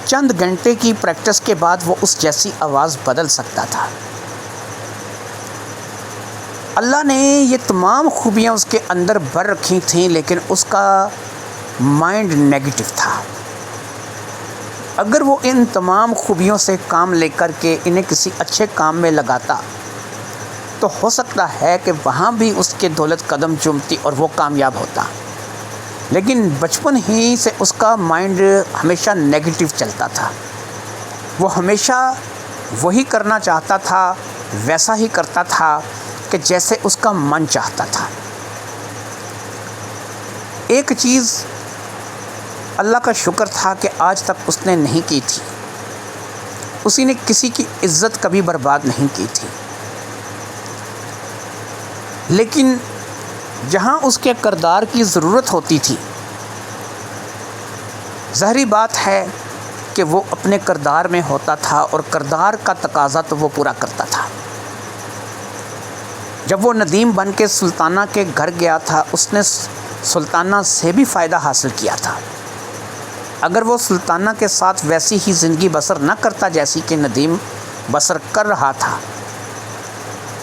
چند گھنٹے کی پریکٹس کے بعد وہ اس جیسی آواز بدل سکتا تھا۔ اللہ نے یہ تمام خوبیاں اس کے اندر بھر رکھی تھیں، لیکن اس کا مائنڈ نیگیٹو تھا۔ اگر وہ ان تمام خوبیوں سے کام لے کر کے انہیں کسی اچھے کام میں لگاتا تو ہو سکتا ہے کہ وہاں بھی اس کے دولت قدم چومتی اور وہ کامیاب ہوتا، لیکن بچپن ہی سے اس کا مائنڈ ہمیشہ نیگیٹو چلتا تھا۔ وہ ہمیشہ وہی کرنا چاہتا تھا، ویسا ہی کرتا تھا کہ جیسے اس کا من چاہتا تھا۔ ایک چیز اللہ کا شکر تھا کہ آج تک اس نے نہیں کی تھی، اسی نے کسی کی عزت کبھی برباد نہیں کی تھی، لیکن جہاں اس کے کردار کی ضرورت ہوتی تھی، ظاہری بات ہے کہ وہ اپنے کردار میں ہوتا تھا اور کردار کا تقاضا تو وہ پورا کرتا تھا۔ جب وہ ندیم بن کے سلطانہ کے گھر گیا تھا، اس نے سلطانہ سے بھی فائدہ حاصل کیا تھا۔ اگر وہ سلطانہ کے ساتھ ویسی ہی زندگی بسر نہ کرتا جیسی کہ ندیم بسر کر رہا تھا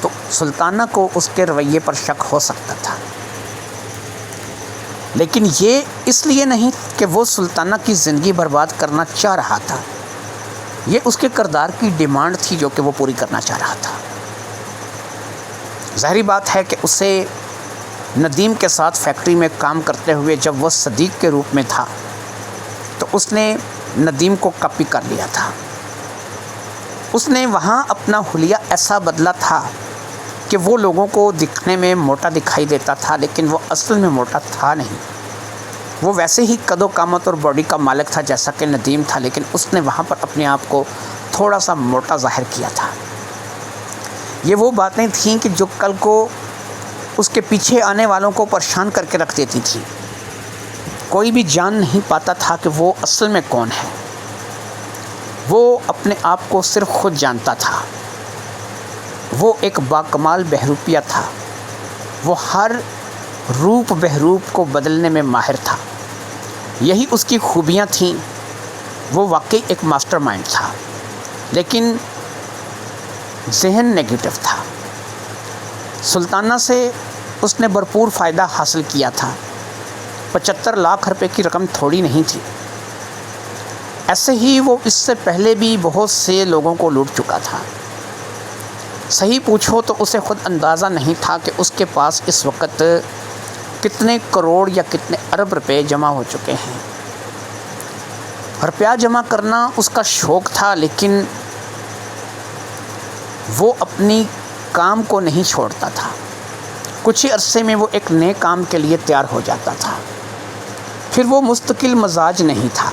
تو سلطانہ کو اس کے رویے پر شک ہو سکتا تھا، لیکن یہ اس لیے نہیں کہ وہ سلطانہ کی زندگی برباد کرنا چاہ رہا تھا، یہ اس کے کردار کی ڈیمانڈ تھی جو کہ وہ پوری کرنا چاہ رہا تھا۔ ظاہری بات ہے کہ اسے ندیم کے ساتھ فیکٹری میں کام کرتے ہوئے جب وہ صدیق کے روپ میں تھا تو اس نے ندیم کو کاپی کر لیا تھا۔ اس نے وہاں اپنا حلیہ ایسا بدلا تھا کہ وہ لوگوں کو دکھنے میں موٹا دکھائی دیتا تھا، لیکن وہ اصل میں موٹا تھا نہیں۔ وہ ویسے ہی قد و قامت اور باڈی کا مالک تھا جیسا کہ ندیم تھا، لیکن اس نے وہاں پر اپنے آپ کو تھوڑا سا موٹا ظاہر کیا تھا۔ یہ وہ باتیں تھیں کہ جو کل کو اس کے پیچھے آنے والوں کو پریشان کر کے رکھ دیتی تھی۔ کوئی بھی جان نہیں پاتا تھا کہ وہ اصل میں کون ہے۔ وہ اپنے آپ کو صرف خود جانتا تھا۔ وہ ایک باکمال بہروپیہ تھا۔ وہ ہر روپ بہروپ کو بدلنے میں ماہر تھا۔ یہی اس کی خوبیاں تھیں۔ وہ واقعی ایک ماسٹر مائنڈ تھا، لیکن ذہن نیگیٹو تھا۔ سلطانہ سے اس نے بھرپور فائدہ حاصل کیا تھا۔ 75 لاکھ روپے کی رقم تھوڑی نہیں تھی۔ ایسے ہی وہ اس سے پہلے بھی بہت سے لوگوں کو لوٹ چکا تھا۔ صحیح پوچھو تو اسے خود اندازہ نہیں تھا کہ اس کے پاس اس وقت کتنے کروڑ یا کتنے ارب روپے جمع ہو چکے ہیں۔ روپیہ جمع کرنا اس کا شوق تھا، لیکن وہ اپنی کام کو نہیں چھوڑتا تھا۔ کچھ ہی عرصے میں وہ ایک نئے کام کے لیے تیار ہو جاتا تھا۔ پھر وہ مستقل مزاج نہیں تھا۔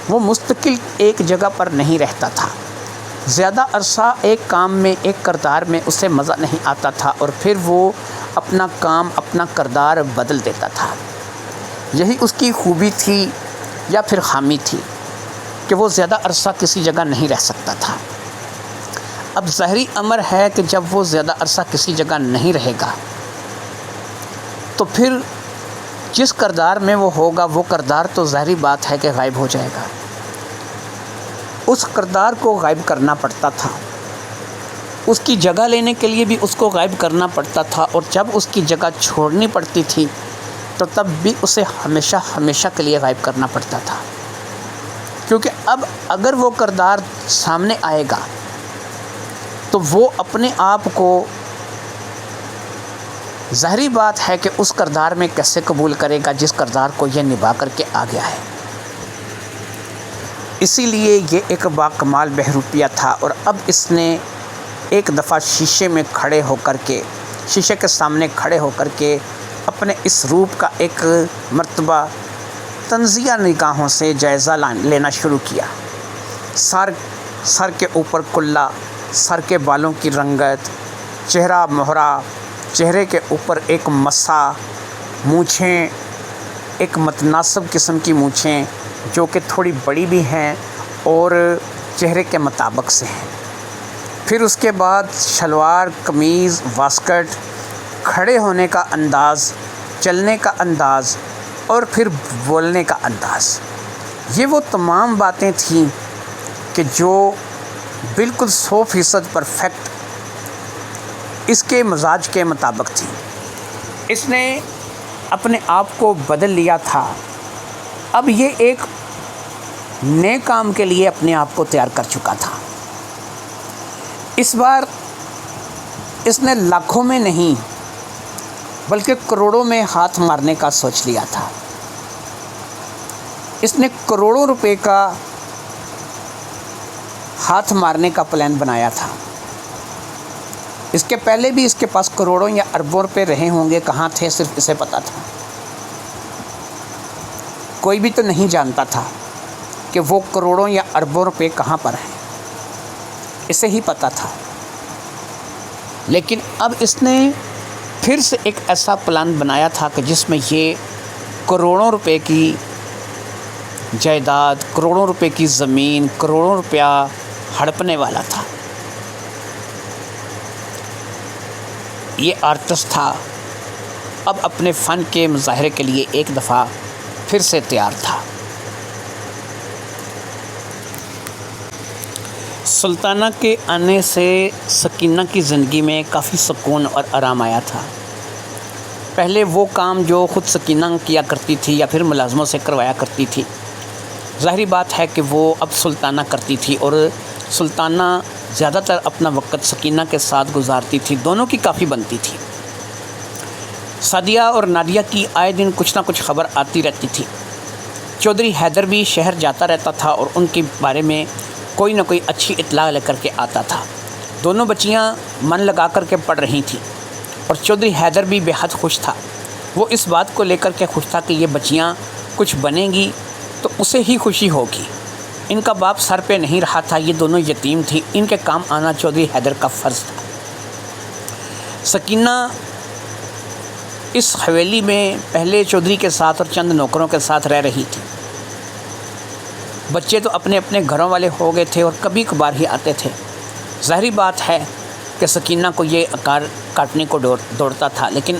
وہ مستقل ایک جگہ پر نہیں رہتا تھا۔ زیادہ عرصہ ایک کام میں، ایک کردار میں اسے مزہ نہیں آتا تھا، اور پھر وہ اپنا کام، اپنا کردار بدل دیتا تھا۔ یہی اس کی خوبی تھی یا پھر خامی تھی کہ وہ زیادہ عرصہ کسی جگہ نہیں رہ سکتا تھا۔ اب ظاہری امر ہے کہ جب وہ زیادہ عرصہ کسی جگہ نہیں رہے گا تو پھر جس کردار میں وہ ہوگا وہ کردار تو ظاہری بات ہے کہ غائب ہو جائے گا۔ اس کردار کو غائب کرنا پڑتا تھا۔ اس کی جگہ لینے کے لیے بھی اس کو غائب کرنا پڑتا تھا، اور جب اس کی جگہ چھوڑنی پڑتی تھی تو تب بھی اسے ہمیشہ ہمیشہ کے لیے غائب کرنا پڑتا تھا، کیونکہ اب اگر وہ کردار سامنے آئے گا تو وہ اپنے آپ کو، ظاہری بات ہے کہ اس کردار میں کیسے قبول کرے گا جس کردار کو یہ نبھا کر کے آ گیا ہے۔ اسی لیے یہ ایک باکمال بہروپیہ تھا، اور اب اس نے ایک دفعہ شیشے کے سامنے کھڑے ہو کر کے اپنے اس روپ کا ایک مرتبہ تنزیہ نگاہوں سے جائزہ لینا شروع کیا۔ سر کے اوپر کلا، سر کے بالوں کی رنگت، چہرہ مہرا، چہرے کے اوپر ایک مسا، مونچھیں ایک متناسب قسم کی مونچھیں جو کہ تھوڑی بڑی بھی ہیں اور چہرے کے مطابق سے ہیں۔ پھر اس کے بعد شلوار قمیض واسکٹ، کھڑے ہونے کا انداز، چلنے کا انداز، اور پھر بولنے کا انداز۔ یہ وہ تمام باتیں تھیں کہ جو بالکل 100% پرفیکٹ اس کے مزاج کے مطابق تھی۔ اس نے اپنے آپ کو بدل لیا تھا۔ اب یہ ایک نئے کام کے لیے اپنے آپ کو تیار کر چکا تھا۔ اس بار اس نے لاکھوں میں نہیں بلکہ کروڑوں میں ہاتھ مارنے کا سوچ لیا تھا۔ اس نے کروڑوں روپے کا ہاتھ مارنے کا پلان بنایا تھا۔ اس کے پہلے بھی اس کے پاس کروڑوں یا اربوں روپے رہے ہوں گے، کہاں تھے صرف اسے پتا تھا۔ کوئی بھی تو نہیں جانتا تھا کہ وہ کروڑوں یا اربوں روپے کہاں پر ہیں، اسے ہی پتا تھا۔ لیکن اب اس نے پھر سے ایک ایسا پلان بنایا تھا کہ جس میں یہ کروڑوں روپے کی جائیداد، کروڑوں روپے کی زمین، کروڑوں روپیہ ہڑپنے والا تھا۔ یہ آرٹسٹ تھا، اب اپنے فن کے مظاہرے کے لیے ایک دفعہ پھر سے تیار تھا۔ سلطانہ کے آنے سے سکینہ کی زندگی میں کافی سکون اور آرام آیا تھا۔ پہلے وہ کام جو خود سکینہ کیا کرتی تھی یا پھر ملازموں سے کروایا کرتی تھی، ظاہری بات ہے کہ وہ اب سلطانہ کرتی تھی، اور سلطانہ زیادہ تر اپنا وقت سکینہ کے ساتھ گزارتی تھی۔ دونوں کی کافی بنتی تھی۔ سعدیہ اور نادیہ کی آئے دن کچھ نہ کچھ خبر آتی رہتی تھی۔ چودھری حیدر بھی شہر جاتا رہتا تھا اور ان کے بارے میں کوئی نہ کوئی اچھی اطلاع لے کر کے آتا تھا۔ دونوں بچیاں من لگا کر کے پڑھ رہی تھیں، اور چودھری حیدر بھی بے حد خوش تھا۔ وہ اس بات کو لے کر کے خوش تھا کہ یہ بچیاں کچھ بنے گی تو اسے ہی خوشی ہوگی۔ ان کا باپ سر پہ نہیں رہا تھا، یہ دونوں یتیم تھی، ان کے کام آنا چودھری حیدر کا فرض تھا۔ سکینہ اس حویلی میں پہلے چودھری کے ساتھ اور چند نوکروں کے ساتھ رہ رہی تھی۔ بچے تو اپنے اپنے گھروں والے ہو گئے تھے اور کبھی کبھار ہی آتے تھے۔ ظاہری بات ہے کہ سکینہ کو یہ عقار کاٹنے کو دوڑتا تھا، لیکن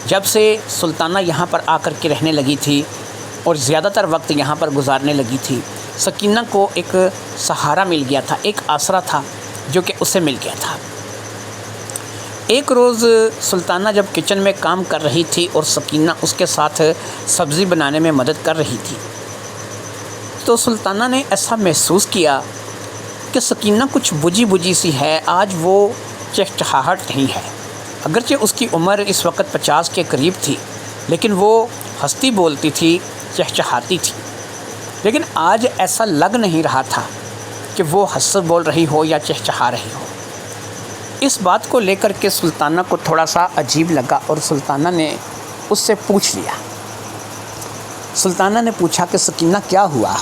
جب سے سلطانہ یہاں پر آ کر کے رہنے لگی تھی اور زیادہ تر وقت یہاں پر گزارنے لگی تھی، سکینہ کو ایک سہارا مل گیا تھا، ایک آسرا تھا جو کہ اسے مل گیا تھا۔ ایک روز سلطانہ جب کچن میں کام کر رہی تھی اور سکینہ اس کے ساتھ سبزی بنانے میں مدد کر رہی تھی، تو سلطانہ نے ایسا محسوس کیا کہ سکینہ کچھ بجھی بجھی سی ہے، آج وہ چہچہاہٹ نہیں ہے۔ اگرچہ اس کی عمر اس وقت 50 کے قریب تھی، لیکن وہ ہنستی بولتی تھی، چہچہاتی تھی، لیکن آج ایسا لگ نہیں رہا تھا کہ وہ ہنس بول رہی ہو یا چہچہا رہی ہو۔ اس بات کو لے کر کے سلطانہ کو تھوڑا سا عجیب لگا اور سلطانہ نے اس سے پوچھ لیا۔ سلطانہ نے پوچھا کہ سکینہ کیا ہوا؟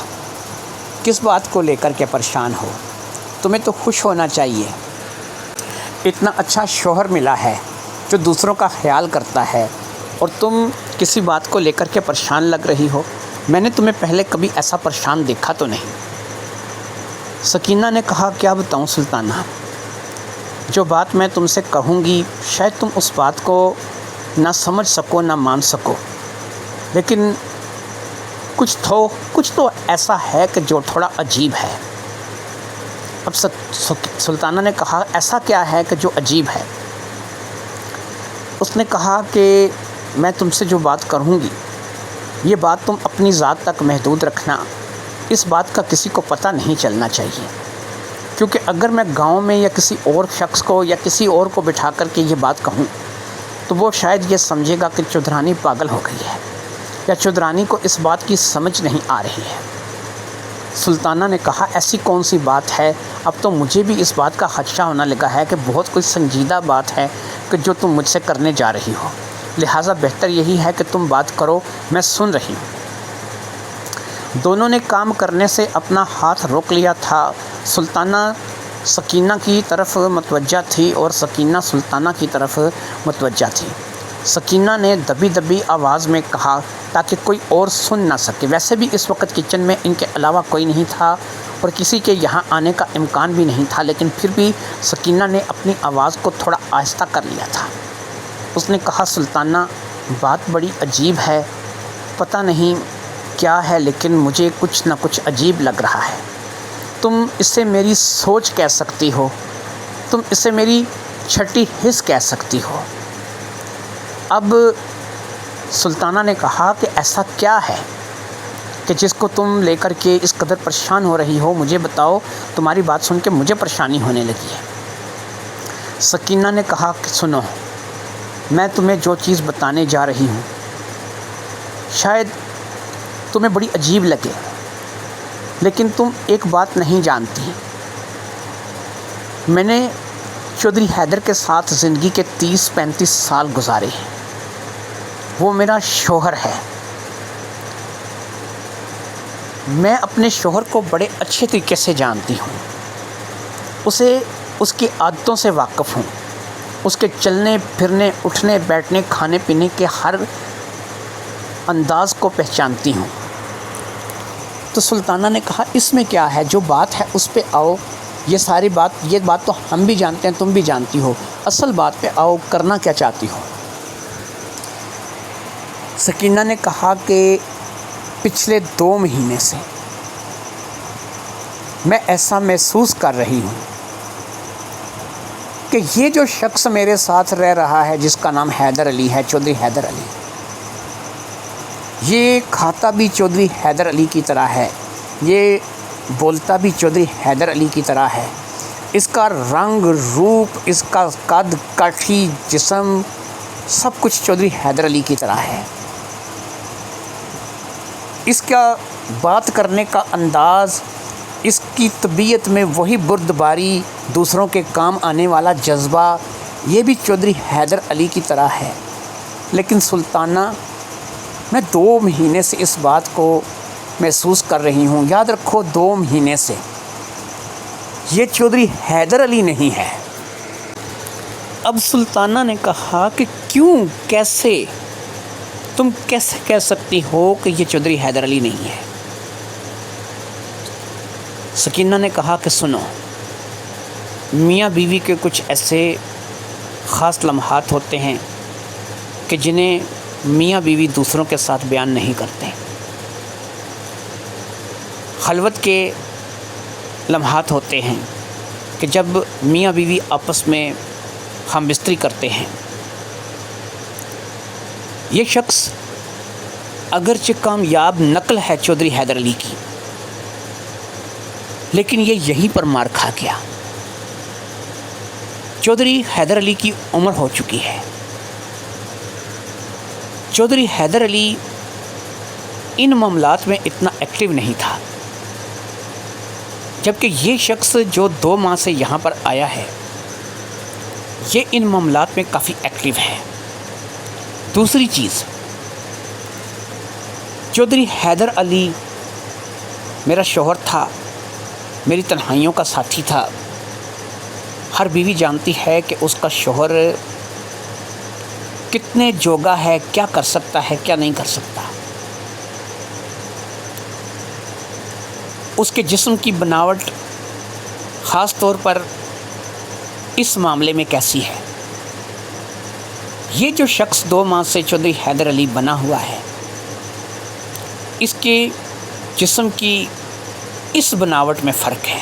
کس بات کو لے کر کے پریشان ہو؟ تمہیں تو خوش ہونا چاہیے، اتنا اچھا شوہر ملا ہے جو دوسروں کا خیال کرتا ہے، اور تم کسی بات کو لے کر کے پریشان لگ رہی ہو۔ میں نے تمہیں پہلے کبھی ایسا پریشان دیکھا تو نہیں۔ سکینہ نے کہا کیا بتاؤں سلطانہ، جو بات میں تم سے کہوں گی شاید تم اس بات کو نہ سمجھ سکو نہ مان سکو، لیکن کچھ تو ایسا ہے کہ جو تھوڑا عجیب ہے۔ اب سلطانہ نے کہا ایسا کیا ہے کہ جو عجیب ہے؟ اس نے کہا کہ میں تم سے جو بات کروں گی یہ بات تم اپنی ذات تک محدود رکھنا، اس بات کا کسی کو پتہ نہیں چلنا چاہیے، کیونکہ اگر میں گاؤں میں یا کسی اور شخص کو یا کسی اور کو بٹھا کر کے یہ بات کہوں تو وہ شاید یہ سمجھے گا کہ چودھرانی پاگل ہو گئی ہے یا چودھرانی کو اس بات کی سمجھ نہیں آ رہی ہے۔ سلطانہ نے کہا ایسی کون سی بات ہے؟ اب تو مجھے بھی اس بات کا خدشہ ہونے لگا ہے کہ بہت کوئی سنجیدہ بات ہے کہ جو تم مجھ سے کرنے جا رہی ہو، لہٰذا بہتر یہی ہے کہ تم بات کرو، میں سن رہی ہوں۔ دونوں نے کام کرنے سے اپنا ہاتھ روک لیا تھا۔ سلطانہ سکینہ کی طرف متوجہ تھی اور سکینہ سلطانہ کی طرف متوجہ تھی۔ سکینہ نے دبی دبی آواز میں کہا تاکہ کوئی اور سن نہ سکے۔ ویسے بھی اس وقت کچن میں ان کے علاوہ کوئی نہیں تھا اور کسی کے یہاں آنے کا امکان بھی نہیں تھا، لیکن پھر بھی سکینہ نے اپنی آواز کو تھوڑا آہستہ کر لیا تھا۔ اس نے کہا سلطانہ بات بڑی عجیب ہے، پتہ نہیں کیا ہے لیکن مجھے کچھ نہ کچھ عجیب لگ رہا ہے۔ تم اسے میری سوچ کہہ سکتی ہو، تم اسے میری چھٹی حس کہہ سکتی ہو۔ اب سلطانہ نے کہا کہ ایسا کیا ہے کہ جس کو تم لے کر کے اس قدر پریشان ہو رہی ہو؟ مجھے بتاؤ، تمہاری بات سن کے مجھے پریشانی ہونے لگی ہے۔ سکینہ نے کہا کہ سنو، میں تمہیں جو چیز بتانے جا رہی ہوں شاید تمہیں بڑی عجیب لگے، لیکن تم ایک بات نہیں جانتی۔ میں نے چودھری حیدر کے ساتھ زندگی کے 30-35 سال گزارے ہیں، وہ میرا شوہر ہے۔ میں اپنے شوہر کو بڑے اچھے طریقے سے جانتی ہوں، اسے اس کی عادتوں سے واقف ہوں، اس کے چلنے پھرنے اٹھنے بیٹھنے کھانے پینے کے ہر انداز کو پہچانتی ہوں۔ تو سلطانہ نے کہا اس میں کیا ہے، جو بات ہے اس پہ آؤ، یہ بات تو ہم بھی جانتے ہیں، تم بھی جانتی ہو، اصل بات پہ آؤ، کرنا کیا چاہتی ہو؟ سکینہ نے کہا کہ پچھلے 2 مہینے سے میں ایسا محسوس کر رہی ہوں کہ یہ جو شخص میرے ساتھ رہ رہا ہے جس کا نام حیدر علی ہے، چودھری حیدر علی، یہ کھاتا بھی چودھری حیدر علی کی طرح ہے، یہ بولتا بھی چودھری حیدر علی کی طرح ہے، اس کا رنگ روپ، اس کا قد کاٹھی جسم سب کچھ چودھری حیدر علی کی طرح ہے۔ اس کا بات کرنے کا انداز، اس کی طبیعت میں وہی بردباری، دوسروں کے کام آنے والا جذبہ، یہ بھی چودھری حیدر علی کی طرح ہے۔ لیکن سلطانہ میں 2 مہینے سے اس بات کو محسوس کر رہی ہوں. یاد رکھو 2 مہینے سے. یہ چودھری حیدر علی نہیں ہے. اب سلطانہ نے کہا کہ کیوں، کیسے، تم کیسے کہہ سکتی ہو کہ یہ چودھری حیدر علی نہیں ہے؟ سکینہ نے کہا کہ سنو، میاں بیوی کے کچھ ایسے خاص لمحات ہوتے ہیں کہ جنہیں میاں بیوی دوسروں کے ساتھ بیان نہیں کرتے. خلوت کے لمحات ہوتے ہیں کہ جب میاں بیوی آپس میں ہم بستری کرتے ہیں. یہ شخص اگرچہ کامیاب نقل ہے چودھری حیدر علی کی، لیکن یہ یہیں پر مار کھا گیا. چودھری حیدر علی کی عمر ہو چکی ہے. چودھری حیدر علی ان معاملات میں اتنا ایکٹیو نہیں تھا، جبکہ یہ شخص جو 2 ماہ سے یہاں پر آیا ہے یہ ان معاملات میں کافی ایکٹیو ہے. دوسری چیز، چودھری حیدر علی میرا شوہر تھا، میری تنہائیوں کا ساتھی تھا. ہر بیوی جانتی ہے کہ اس کا شوہر کتنے جوگا ہے، کیا کر سکتا ہے، کیا نہیں کر سکتا. اس کے جسم کی بناوٹ خاص طور پر اس معاملے میں کیسی ہے. یہ جو شخص 2 ماہ سے چودھری حیدر علی بنا ہوا ہے، اس کے جسم کی اس بناوٹ میں فرق ہے.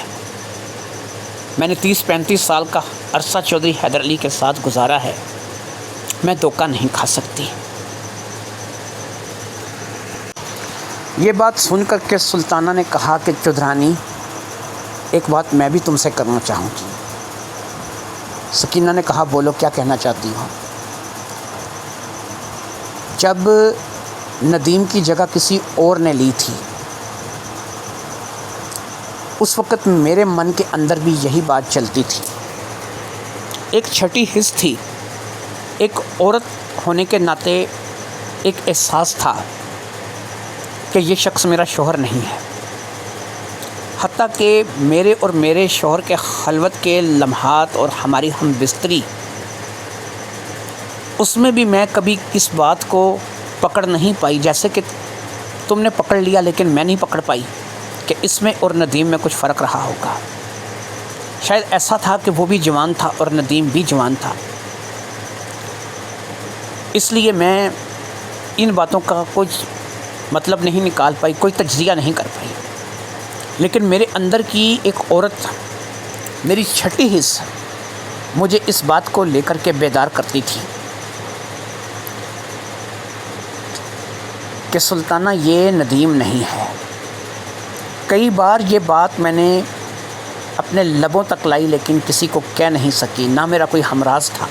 میں نے 30-35 سال کا عرصہ چودھری حیدر علی کے ساتھ گزارا ہے. میں دھوکہ نہیں کھا سکتی. یہ بات سن کر کے سلطانہ نے کہا کہ چودھرانی، ایک بات میں بھی تم سے کرنا چاہوں گی. سکینہ نے کہا بولو، کیا کہنا چاہتی ہو؟ جب ندیم کی جگہ کسی اور نے لی تھی، اس وقت میرے من کے اندر بھی یہی بات چلتی تھی. ایک چھٹی حس تھی، ایک عورت ہونے کے ناطے ایک احساس تھا کہ یہ شخص میرا شوہر نہیں ہے. حتیٰ کہ میرے اور میرے شوہر کے خلوت کے لمحات اور ہماری ہم بستری، اس میں بھی میں کبھی اس بات کو پکڑ نہیں پائی جیسے کہ تم نے پکڑ لیا، لیکن میں نہیں پکڑ پائی کہ اس میں اور ندیم میں کچھ فرق رہا ہوگا. شاید ایسا تھا کہ وہ بھی جوان تھا اور ندیم بھی جوان تھا، اس لیے میں ان باتوں کا کچھ مطلب نہیں نکال پائی، کوئی تجزیہ نہیں کر پائی. لیکن میرے اندر کی ایک عورت، میری چھٹی حس مجھے اس بات کو لے کر کے بیدار کرتی تھی کہ سلطانہ یہ ندیم نہیں ہے. کئی بار یہ بات میں نے اپنے لبوں تک لائی، لیکن کسی کو کہہ نہیں سکی. نہ میرا کوئی ہمراز تھا،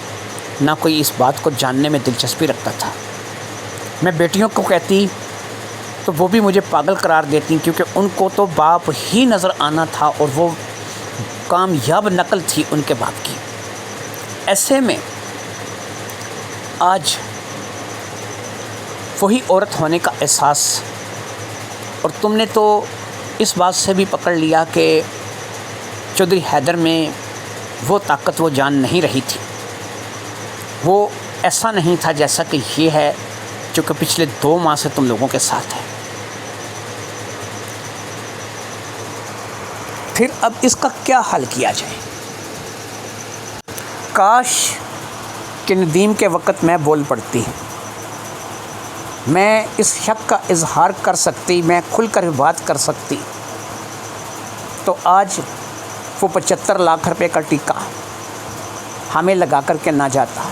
نہ کوئی اس بات کو جاننے میں دلچسپی رکھتا تھا. میں بیٹیوں کو کہتی تو وہ بھی مجھے پاگل قرار دیتی، کیونکہ ان کو تو باپ ہی نظر آنا تھا اور وہ کامیاب نقل تھی ان کے باپ کی. ایسے میں آج وہی عورت ہونے کا احساس، اور تم نے تو اس بات سے بھی پکڑ لیا کہ چودھری حیدر میں وہ طاقت، وہ جان نہیں رہی تھی. وہ ایسا نہیں تھا جیسا کہ یہ ہے جو کہ پچھلے 2 ماہ سے تم لوگوں کے ساتھ ہے. پھر اب اس کا کیا حل کیا جائے؟ کاش کہ ندیم کے وقت میں بول پڑتی، میں اس شک کا اظہار کر سکتی، میں کھل کر بات کر سکتی، تو آج وہ 75 لاکھ روپے کا ٹیکہ ہمیں لگا کر کے نہ جاتا.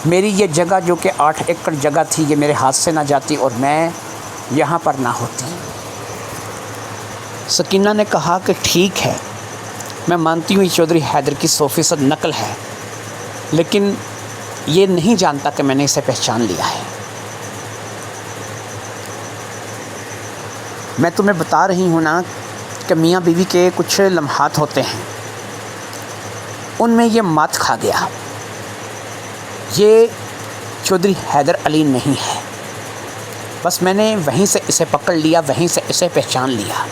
میری یہ جگہ جو کہ 8 ایکڑ جگہ تھی، یہ میرے ہاتھ سے نہ جاتی اور میں یہاں پر نہ ہوتی. سکینہ نے کہا کہ ٹھیک ہے، میں مانتی ہوں یہ چودھری حیدر کی 100% نقل ہے، لیکن یہ نہیں جانتا کہ میں نے اسے پہچان لیا ہے. میں تمہیں بتا رہی ہوں نا کہ میاں بیوی کے کچھ لمحات ہوتے ہیں، ان میں یہ مات کھا گیا. یہ چودھری حیدر علی نہیں ہے. بس میں نے وہیں سے اسے پکڑ لیا، وہیں سے اسے پہچان لیا۔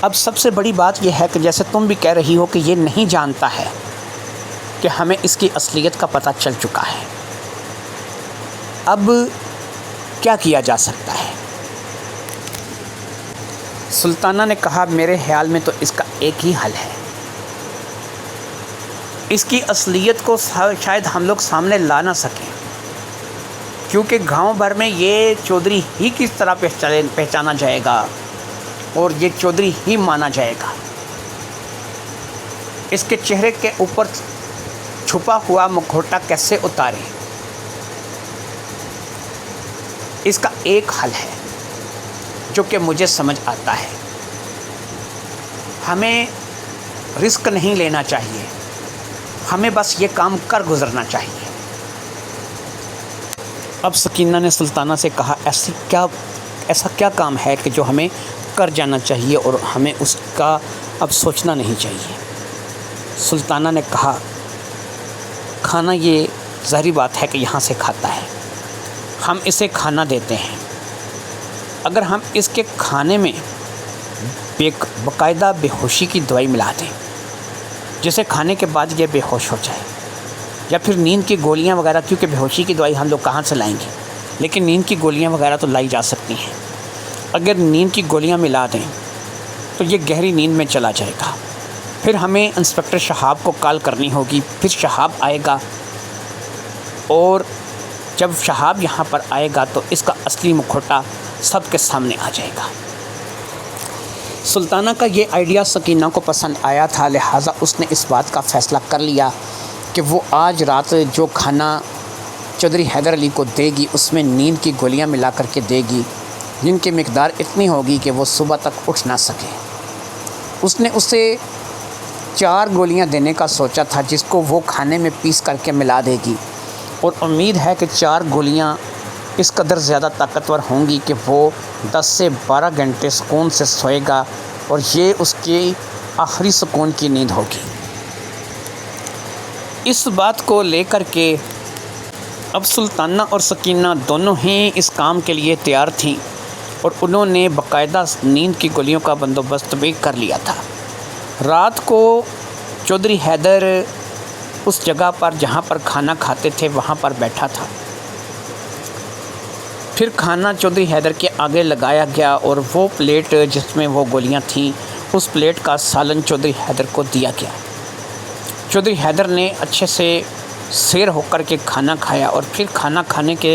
اب سب سے بڑی بات یہ ہے کہ جیسے تم بھی کہہ رہی ہو کہ یہ نہیں جانتا ہے کہ ہمیں اس کی اصلیت کا پتہ چل چکا ہے۔ اب کیا کیا جا سکتا ہے؟ سلطانہ نے کہا میرے خیال میں تو اس کا ایک ہی حل ہے۔ اس کی اصلیت کو شاید ہم لوگ سامنے لا نہ سکیں، کیونکہ گاؤں بھر میں یہ چودھری ہی کس طرح پہچانا جائے گا اور یہ چودھری ہی مانا جائے گا۔ اس کے چہرے کے اوپر چھپا ہوا مکھوٹا کیسے اتارے؟ اس کا ایک حل ہے جو کہ مجھے سمجھ آتا ہے۔ ہمیں رسک نہیں لینا چاہیے، ہمیں بس یہ کام کر گزرنا چاہیے۔ اب سکینہ نے سلطانہ سے کہا ایسا کیا کام ہے کہ جو ہمیں کر جانا چاہیے اور ہمیں اس کا اب سوچنا نہیں چاہیے؟ سلطانہ نے کہا کھانا یہ ظاہری بات ہے کہ یہاں سے کھاتا ہے، ہم اسے کھانا دیتے ہیں۔ اگر ہم اس کے کھانے میں باقاعدہ بے ہوشی کی دوائی ملا دیں جسے کھانے کے بعد یہ بے ہوش ہو جائے، یا پھر نیند کی گولیاں وغیرہ، کیونکہ بے ہوشی کی دوائی ہم لوگ کہاں سے لائیں گے، لیکن نیند کی گولیاں وغیرہ تو لائی جا سکتی ہیں۔ اگر نیند کی گولیاں ملا دیں تو یہ گہری نیند میں چلا جائے گا۔ پھر ہمیں انسپکٹر شہاب کو کال کرنی ہوگی، پھر شہاب آئے گا، اور جب شہاب یہاں پر آئے گا تو اس کا اصلی مکھوٹا سب کے سامنے آ جائے گا۔ سلطانہ کا یہ آئیڈیا سکینہ کو پسند آیا تھا، لہٰذا اس نے اس بات کا فیصلہ کر لیا کہ وہ آج رات جو کھانا چودھری حیدر علی کو دے گی اس میں نیند کی گولیاں ملا کر کے دے گی، جن کی مقدار اتنی ہوگی کہ وہ صبح تک اٹھ نہ سکے۔ اس نے اسے 4 گولیاں دینے کا سوچا تھا جس کو وہ کھانے میں پیس کر کے ملا دے گی، اور امید ہے کہ 4 گولیاں اس قدر زیادہ طاقتور ہوں گی کہ وہ 10 سے 12 گھنٹے سکون سے سوئے گا، اور یہ اس کی آخری سکون کی نیند ہوگی۔ اس بات کو لے کر کے اب سلطانہ اور سکینہ دونوں ہی اس کام کے لیے تیار تھیں، اور انہوں نے باقاعدہ نیند کی گولیوں کا بندوبست بھی کر لیا تھا۔ رات کو چودھری حیدر اس جگہ پر جہاں پر کھانا کھاتے تھے وہاں پر بیٹھا تھا۔ پھر کھانا چودھری حیدر کے آگے لگایا گیا، اور وہ پلیٹ جس میں وہ گولیاں تھیں اس پلیٹ کا سالن چودھری حیدر کو دیا گیا۔ چودھری حیدر نے اچھے سے سیر ہو کر کے کھانا کھایا، اور پھر کھانا کھانے کے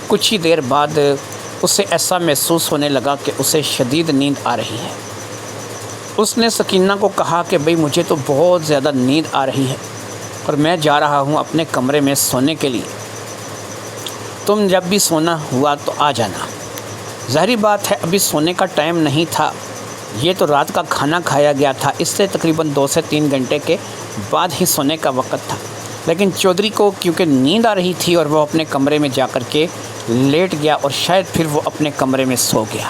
کچھ ہی دیر بعد اسے ایسا محسوس ہونے لگا کہ اسے شدید نیند آ رہی ہے۔ اس نے سکینہ کو کہا کہ بھئی مجھے تو بہت زیادہ نیند آ رہی ہے اور میں جا رہا ہوں اپنے کمرے میں سونے کے لیے، تم جب بھی سونا ہوا تو آ جانا۔ ظاہری بات ہے ابھی سونے کا ٹائم نہیں تھا، یہ تو رات کا کھانا کھایا گیا تھا، اس سے تقریباً 2 سے 3 گھنٹے کے بعد ہی سونے کا وقت تھا، لیکن چودھری کو کیونکہ نیند آ رہی تھی اور وہ اپنے کمرے میں جا کر کے لیٹ گیا، اور شاید پھر وہ اپنے کمرے میں سو گیا۔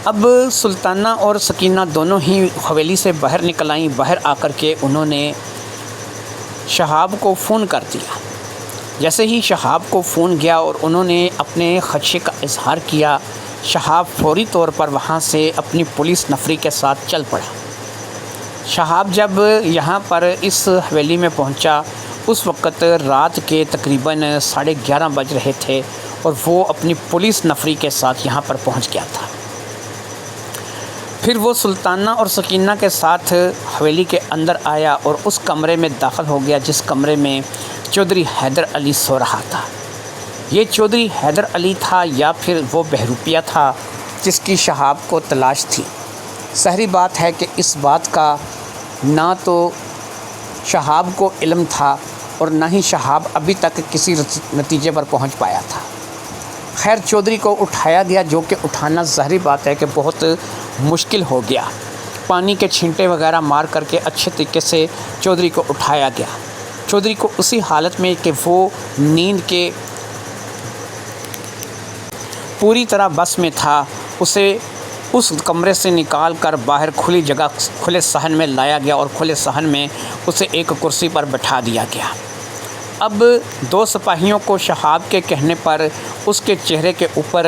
اب سلطانہ اور سکینہ دونوں ہی حویلی سے باہر نکل آئیں۔ باہر آ کر کے انہوں نے شہاب کو فون کر دیا۔ جیسے ہی شہاب کو فون گیا اور انہوں نے اپنے خدشے کا اظہار کیا، شہاب فوری طور پر وہاں سے اپنی پولیس نفری کے ساتھ چل پڑا۔ شہاب جب یہاں پر اس حویلی میں پہنچا اس وقت رات کے تقریباً 11:30 بج رہے تھے، اور وہ اپنی پولیس نفری کے ساتھ یہاں پر پہنچ گیا تھا۔ پھر وہ سلطانہ اور سکینہ کے ساتھ حویلی کے اندر آیا اور اس کمرے میں داخل ہو گیا جس کمرے میں چودھری حیدر علی سو رہا تھا۔ یہ چودھری حیدر علی تھا یا پھر وہ بہروپیہ تھا جس کی شہاب کو تلاش تھی؟ ظاہری بات ہے کہ اس بات کا نہ تو شہاب کو علم تھا اور نہ ہی شہاب ابھی تک کسی نتیجے پر پہنچ پایا تھا۔ خیر چودھری کو اٹھایا گیا، جو کہ اٹھانا ظاہری بات ہے کہ بہت مشکل ہو گیا۔ پانی کے چھینٹے وغیرہ مار کر کے اچھے طریقے سے چودھری کو اٹھایا گیا۔ چودھری کو اسی حالت میں کہ وہ نیند کے پوری طرح بس میں تھا، اسے اس کمرے سے نکال کر باہر کھلی جگہ کھلے صحن میں لایا گیا، اور کھلے صحن میں اسے ایک کرسی پر بٹھا دیا گیا۔ اب 2 سپاہیوں کو شہاب کے کہنے پر اس کے چہرے کے اوپر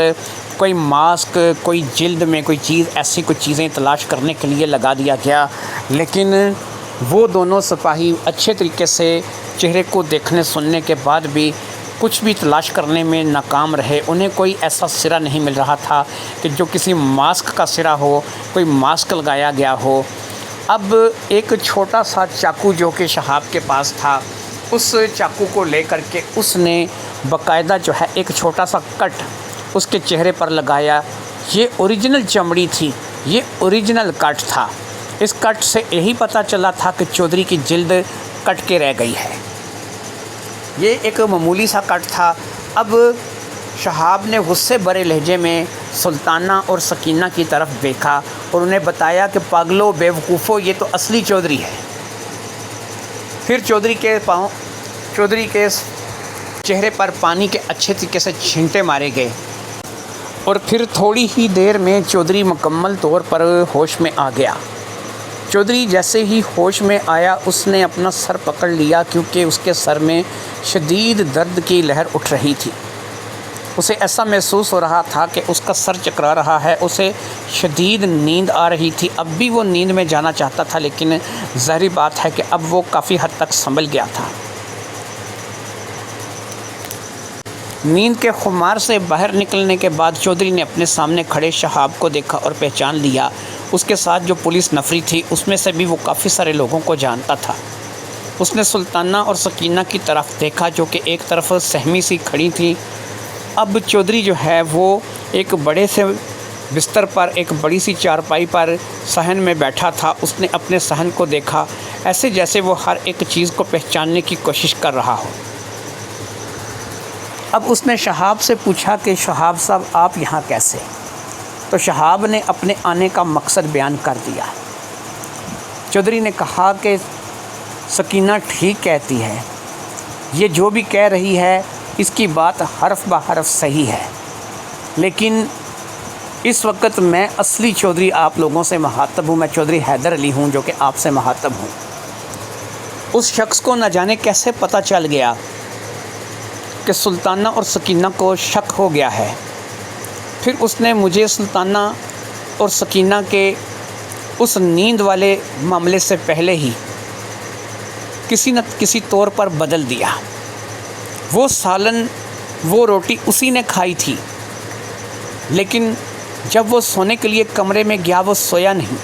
کوئی ماسک، کوئی جلد میں کوئی چیز، ایسی کوئی چیزیں تلاش کرنے کے لیے لگا دیا گیا، لیکن وہ دونوں سپاہی اچھے طریقے سے چہرے کو دیکھنے سننے کے بعد بھی کچھ بھی تلاش کرنے میں ناکام رہے۔ انہیں کوئی ایسا سرا نہیں مل رہا تھا کہ جو کسی ماسک کا سرا ہو، کوئی ماسک لگایا گیا ہو۔ اب ایک چھوٹا سا چاقو جو کہ شہاب کے پاس تھا، اس چاقو کو لے کر کے اس نے باقاعدہ جو ہے ایک چھوٹا سا کٹ اس کے چہرے پر لگایا۔ یہ اوریجنل چمڑی تھی، یہ اوریجنل کٹ تھا۔ اس کٹ سے یہی پتہ چلا تھا کہ چودھری کی جلد کٹ کے رہ گئی ہے۔ یہ ایک معمولی سا کٹ تھا۔ اب شہاب نے غصے بھرے لہجے میں سلطانہ اور سکینہ کی طرف دیکھا اور انہیں بتایا کہ پاگلو، بے وقوفو، یہ تو اصلی چودھری ہے۔ پھر چودھری کے چہرے پر پانی کے اچھے طریقے سے چھینٹے مارے گئے اور پھر تھوڑی ہی دیر میں چودھری مکمل طور پر ہوش میں آ گیا۔ چودھری جیسے ہی ہوش میں آیا اس نے اپنا سر پکڑ لیا کیونکہ اس کے سر میں شدید درد کی لہر اٹھ رہی تھی۔ اسے ایسا محسوس ہو رہا تھا کہ اس کا سر چکرا رہا ہے، اسے شدید نیند آ رہی تھی۔ اب بھی وہ نیند میں جانا چاہتا تھا، لیکن ظاہری بات ہے کہ اب وہ کافی حد تک سنبھل گیا تھا۔ نیند کے خمار سے باہر نکلنے کے بعد چودھری نے اپنے سامنے کھڑے شہاب کو دیکھا اور پہچان لیا۔ اس کے ساتھ جو پولیس نفری تھی اس میں سے بھی وہ کافی سارے لوگوں کو جانتا تھا۔ اس نے سلطانہ اور سکینہ کی طرف دیکھا جو کہ ایک طرف سہمی سی کھڑی تھی۔ اب چودھری جو ہے وہ ایک بڑے سے بستر پر، ایک بڑی سی چارپائی پر صحن میں بیٹھا تھا۔ اس نے اپنے صحن کو دیکھا، ایسے جیسے وہ ہر ایک چیز کو پہچاننے کی کوشش کر رہا ہو۔ اب اس نے شہاب سے پوچھا کہ شہاب صاحب آپ یہاں کیسے؟ تو شہاب نے اپنے آنے کا مقصد بیان کر دیا۔ چودھری نے کہا کہ سکینہ ٹھیک کہتی ہے، یہ جو بھی کہہ رہی ہے اس کی بات حرف بہ حرف صحیح ہے، لیکن اس وقت میں اصلی چودھری آپ لوگوں سے مخاطب ہوں۔ میں چودھری حیدر علی ہوں جو کہ آپ سے مخاطب ہوں۔ اس شخص کو نہ جانے کیسے پتہ چل گیا کہ سلطانہ اور سکینہ کو شک ہو گیا ہے۔ پھر اس نے مجھے سلطانہ اور سکینہ کے اس نیند والے معاملے سے پہلے ہی کسی نہ کسی طور پر بدل دیا۔ وہ سالن، وہ روٹی اسی نے کھائی تھی، لیکن جب وہ سونے کے لیے کمرے میں گیا وہ سویا نہیں۔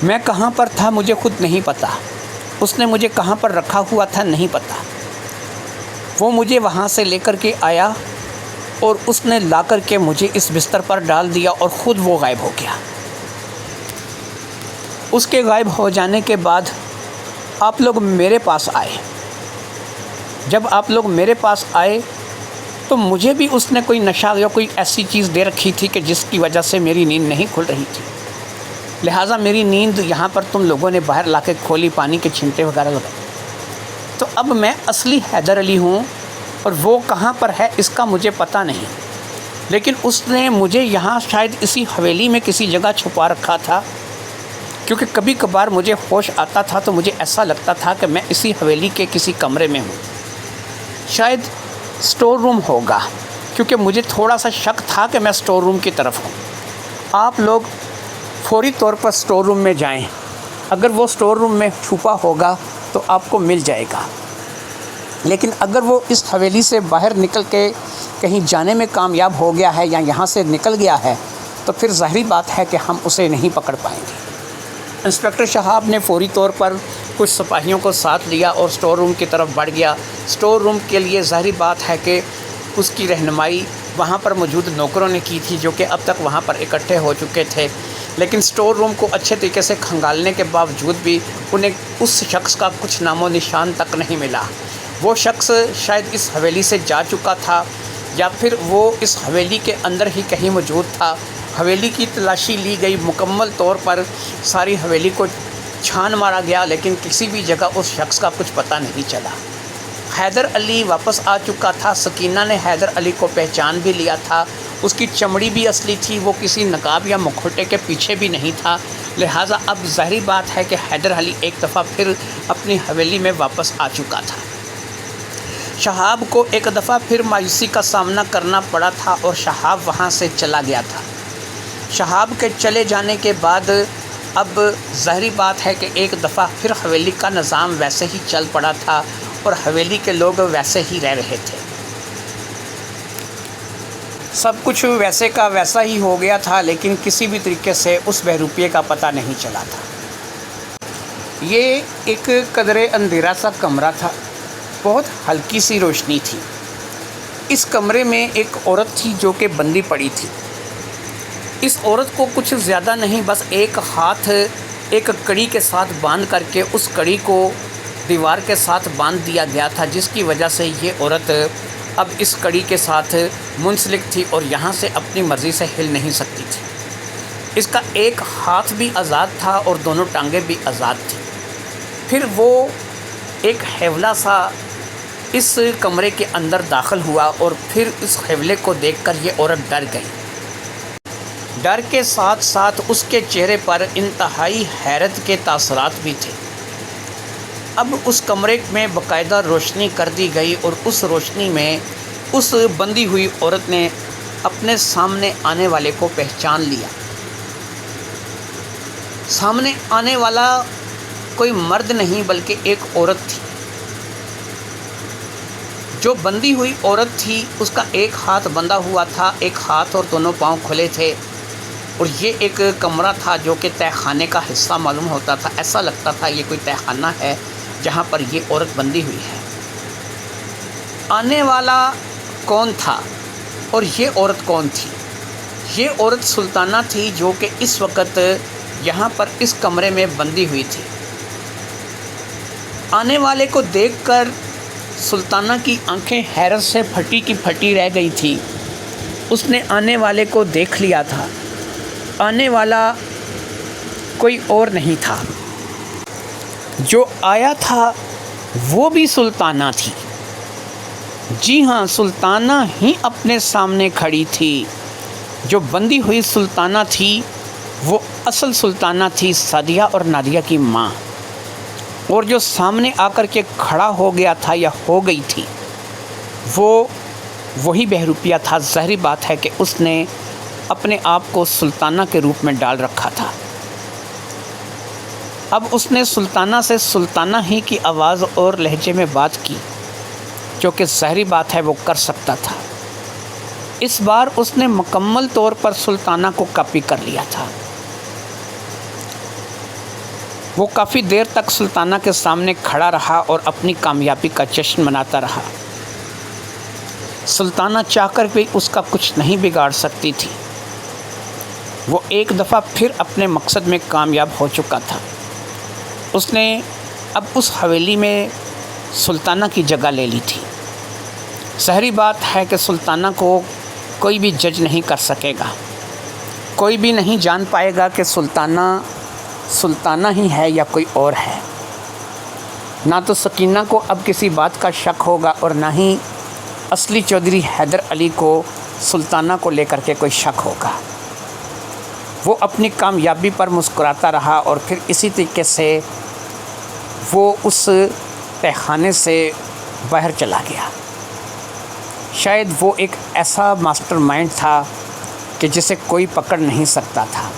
میں کہاں پر تھا مجھے خود نہیں پتہ، اس نے مجھے کہاں پر رکھا ہوا تھا نہیں پتہ۔ وہ مجھے وہاں سے لے کر کے آیا اور اس نے لا کر کے مجھے اس بستر پر ڈال دیا اور خود وہ غائب ہو گیا۔ اس کے غائب ہو جانے کے بعد آپ لوگ میرے پاس آئے۔ جب آپ لوگ میرے پاس آئے تو مجھے بھی اس نے کوئی نشہ یا کوئی ایسی چیز دے رکھی تھی کہ جس کی وجہ سے میری نیند نہیں کھل رہی تھی، لہٰذا میری نیند یہاں پر تم لوگوں نے باہر لا کے کھولی، پانی کے چھینٹے وغیرہ لگائے۔ تو اب میں اصلی حیدر علی ہوں اور وہ کہاں پر ہے اس کا مجھے پتہ نہیں، لیکن اس نے مجھے یہاں شاید اسی حویلی میں کسی جگہ چھپا رکھا تھا، کیونکہ کبھی کبھار مجھے ہوش آتا تھا تو مجھے ایسا لگتا تھا کہ میں اسی حویلی کے کسی کمرے میں ہوں، شاید سٹور روم ہوگا، کیونکہ مجھے تھوڑا سا شک تھا کہ میں سٹور روم کی طرف ہوں۔ آپ لوگ فوری طور پر سٹور روم میں جائیں، اگر وہ سٹور روم میں چھپا ہوگا تو آپ کو مل جائے گا، لیکن اگر وہ اس حویلی سے باہر نکل کے کہیں جانے میں کامیاب ہو گیا ہے یا یہاں سے نکل گیا ہے تو پھر ظاہری بات ہے کہ ہم اسے نہیں پکڑ پائیں گے۔ انسپکٹر شہاب نے فوری طور پر کچھ سپاہیوں کو ساتھ لیا اور سٹور روم کی طرف بڑھ گیا۔ سٹور روم کے لیے ظاہری بات ہے کہ اس کی رہنمائی وہاں پر موجود نوکروں نے کی تھی جو کہ اب تک وہاں پر اکٹھے ہو چکے تھے، لیکن سٹور روم کو اچھے طریقے سے کھنگالنے کے باوجود بھی انہیں اس شخص کا کچھ نام و نشان تک نہیں ملا۔ وہ شخص شاید اس حویلی سے جا چکا تھا یا پھر وہ اس حویلی کے اندر ہی کہیں موجود تھا۔ حویلی کی تلاشی لی گئی، مکمل طور پر ساری حویلی کو چھان مارا گیا، لیکن کسی بھی جگہ اس شخص کا کچھ پتہ نہیں چلا۔ حیدر علی واپس آ چکا تھا، سکینہ نے حیدر علی کو پہچان بھی لیا تھا اس کی چمڑی بھی اصلی تھی، وہ کسی نقاب یا مکھوٹے کے پیچھے بھی نہیں تھا۔ لہٰذا اب ظاہری بات ہے کہ حیدر علی ایک دفعہ پھر اپنی حویلی میں واپس آ چکا تھا۔ شہاب کو ایک دفعہ پھر مایوسی کا سامنا کرنا پڑا تھا اور شہاب وہاں سے چلا گیا تھا۔ شہاب کے چلے جانے کے بعد اب ظاہری بات ہے کہ ایک دفعہ پھر حویلی کا نظام ویسے ہی چل پڑا تھا اور حویلی کے لوگ ویسے ہی رہ رہے تھے۔ سب کچھ ویسے کا ویسا ہی ہو گیا تھا، لیکن کسی بھی طریقے سے اس بہروپیے کا پتہ نہیں چلا تھا۔ یہ ایک قدرے اندھیرا سا کمرہ تھا، بہت ہلکی سی روشنی تھی۔ اس کمرے میں ایک عورت تھی جو کہ بندی پڑی تھی۔ اس عورت کو کچھ زیادہ نہیں، بس ایک ہاتھ ایک کڑی کے ساتھ باندھ کر کے اس کڑی کو دیوار کے ساتھ باندھ دیا گیا تھا، جس کی وجہ سے یہ عورت اب اس کڑی کے ساتھ منسلک تھی اور یہاں سے اپنی مرضی سے ہل نہیں سکتی تھی۔ اس کا ایک ہاتھ بھی آزاد تھا اور دونوں ٹانگیں بھی آزاد تھیں۔ پھر وہ ایک حیولہ سا اس کمرے کے اندر داخل ہوا اور پھر اس حیولے کو دیکھ کر یہ عورت ڈر گئی۔ ڈر کے ساتھ ساتھ اس کے چہرے پر انتہائی حیرت کے تاثرات بھی تھے۔ اب اس کمرے میں باقاعدہ روشنی کر دی گئی اور اس روشنی میں اس بندی ہوئی عورت نے اپنے سامنے آنے والے کو پہچان لیا۔ سامنے آنے والا کوئی مرد نہیں بلکہ ایک عورت تھی۔ جو بندی ہوئی عورت تھی اس کا ایک ہاتھ بندھا ہوا تھا، ایک ہاتھ اور دونوں پاؤں کھلے تھے، اور یہ ایک کمرہ تھا جو کہ تہہ خانے کا حصہ معلوم ہوتا تھا۔ ایسا لگتا تھا یہ کوئی تہہ خانہ ہے جہاں پر یہ عورت بندی ہوئی ہے۔ آنے والا کون تھا اور یہ عورت کون تھی؟ یہ عورت سلطانہ تھی جو کہ اس وقت یہاں پر اس کمرے میں بندی ہوئی تھی۔ آنے والے کو دیکھ کر سلطانہ کی آنکھیں حیرت سے پھٹی کی پھٹی رہ گئی تھی۔ اس نے آنے والے کو دیکھ لیا تھا۔ آنے والا کوئی اور نہیں تھا، جو آیا تھا وہ بھی سلطانہ تھی۔ جی ہاں، سلطانہ ہی اپنے سامنے کھڑی تھی۔ جو بندی ہوئی سلطانہ تھی وہ اصل سلطانہ تھی، سعدیہ اور نادیہ کی ماں، اور جو سامنے آ کر کے کھڑا ہو گیا تھا یا ہو گئی تھی وہ وہی بہروپیہ تھا۔ ظاہری بات ہے کہ اس نے اپنے آپ کو سلطانہ کے روپ میں ڈال رکھا تھا۔ اب اس نے سلطانہ سے سلطانہ ہی کی آواز اور لہجے میں بات کی، جو کہ ظاہری بات ہے وہ کر سکتا تھا۔ اس بار اس نے مکمل طور پر سلطانہ کو کاپی کر لیا تھا۔ وہ کافی دیر تک سلطانہ کے سامنے کھڑا رہا اور اپنی کامیابی کا جشن مناتا رہا۔ سلطانہ چاہ کر بھی اس کا کچھ نہیں بگاڑ سکتی تھی۔ وہ ایک دفعہ پھر اپنے مقصد میں کامیاب ہو چکا تھا۔ اس نے اب اس حویلی میں سلطانہ کی جگہ لے لی تھی۔ ظاہری بات ہے کہ سلطانہ کو کوئی بھی جج نہیں کر سکے گا، کوئی بھی نہیں جان پائے گا کہ سلطانہ ہی ہے یا کوئی اور ہے۔ نہ تو سکینہ کو اب کسی بات کا شک ہوگا اور نہ ہی اصلی چودھری حیدر علی کو سلطانہ کو لے کر کے کوئی شک ہوگا۔ وہ اپنی کامیابی پر مسکراتا رہا اور پھر اسی طریقے سے وہ اس تہہ خانے سے باہر چلا گیا۔ شاید وہ ایک ایسا ماسٹر مائنڈ تھا کہ جسے کوئی پکڑ نہیں سکتا تھا،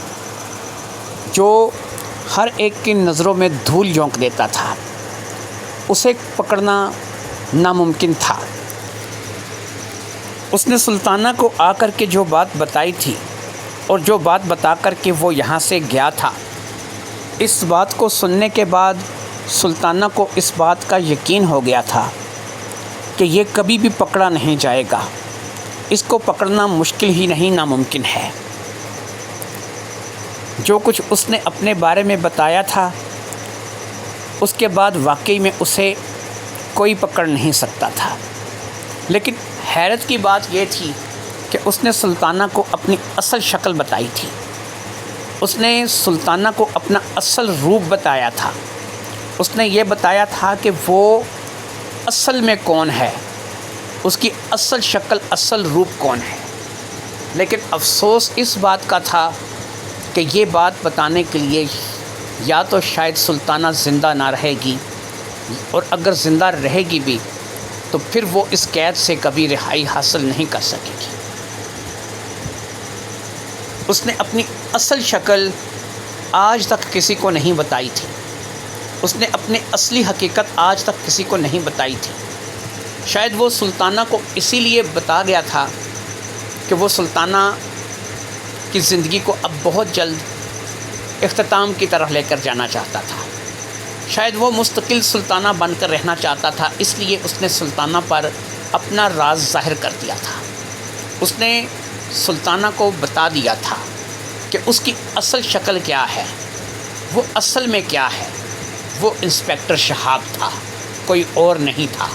جو ہر ایک کی نظروں میں دھول جھونک دیتا تھا۔ اسے پکڑنا ناممکن تھا۔ اس نے سلطانہ کو آ کر کے جو بات بتائی تھی اور جو بات بتا کر کے وہ یہاں سے گیا تھا، اس بات کو سننے کے بعد سلطانہ کو اس بات کا یقین ہو گیا تھا کہ یہ کبھی بھی پکڑا نہیں جائے گا، اس کو پکڑنا مشکل ہی نہیں ناممکن ہے۔ جو کچھ اس نے اپنے بارے میں بتایا تھا اس کے بعد واقعی میں اسے کوئی پکڑ نہیں سکتا تھا۔ لیکن حیرت کی بات یہ تھی کہ اس نے سلطانہ کو اپنی اصل شکل بتائی تھی۔ اس نے سلطانہ کو اپنا اصل روپ بتایا تھا۔ اس نے یہ بتایا تھا کہ وہ اصل میں کون ہے، اس کی اصل شکل، اصل روپ کون ہے۔ لیکن افسوس اس بات کا تھا کہ یہ بات بتانے کے لیے یا تو شاید سلطانہ زندہ نہ رہے گی، اور اگر زندہ رہے گی بھی تو پھر وہ اس قید سے کبھی رہائی حاصل نہیں کر سکے گی۔ اس نے اپنی اصل شکل آج تک کسی کو نہیں بتائی تھی، اس نے اپنی اصلی حقیقت آج تک کسی کو نہیں بتائی تھی۔ شاید وہ سلطانہ کو اسی لیے بتا گیا تھا کہ وہ سلطانہ کی زندگی کو اب بہت جلد اختتام کی طرف لے کر جانا چاہتا تھا۔ شاید وہ مستقل سلطانہ بن کر رہنا چاہتا تھا، اس لیے اس نے سلطانہ پر اپنا راز ظاہر کر دیا تھا۔ اس نے سلطانہ کو بتا دیا تھا کہ اس کی اصل شکل کیا ہے، وہ اصل میں کیا ہے۔ وہ انسپکٹر شہاب تھا، کوئی اور نہیں تھا۔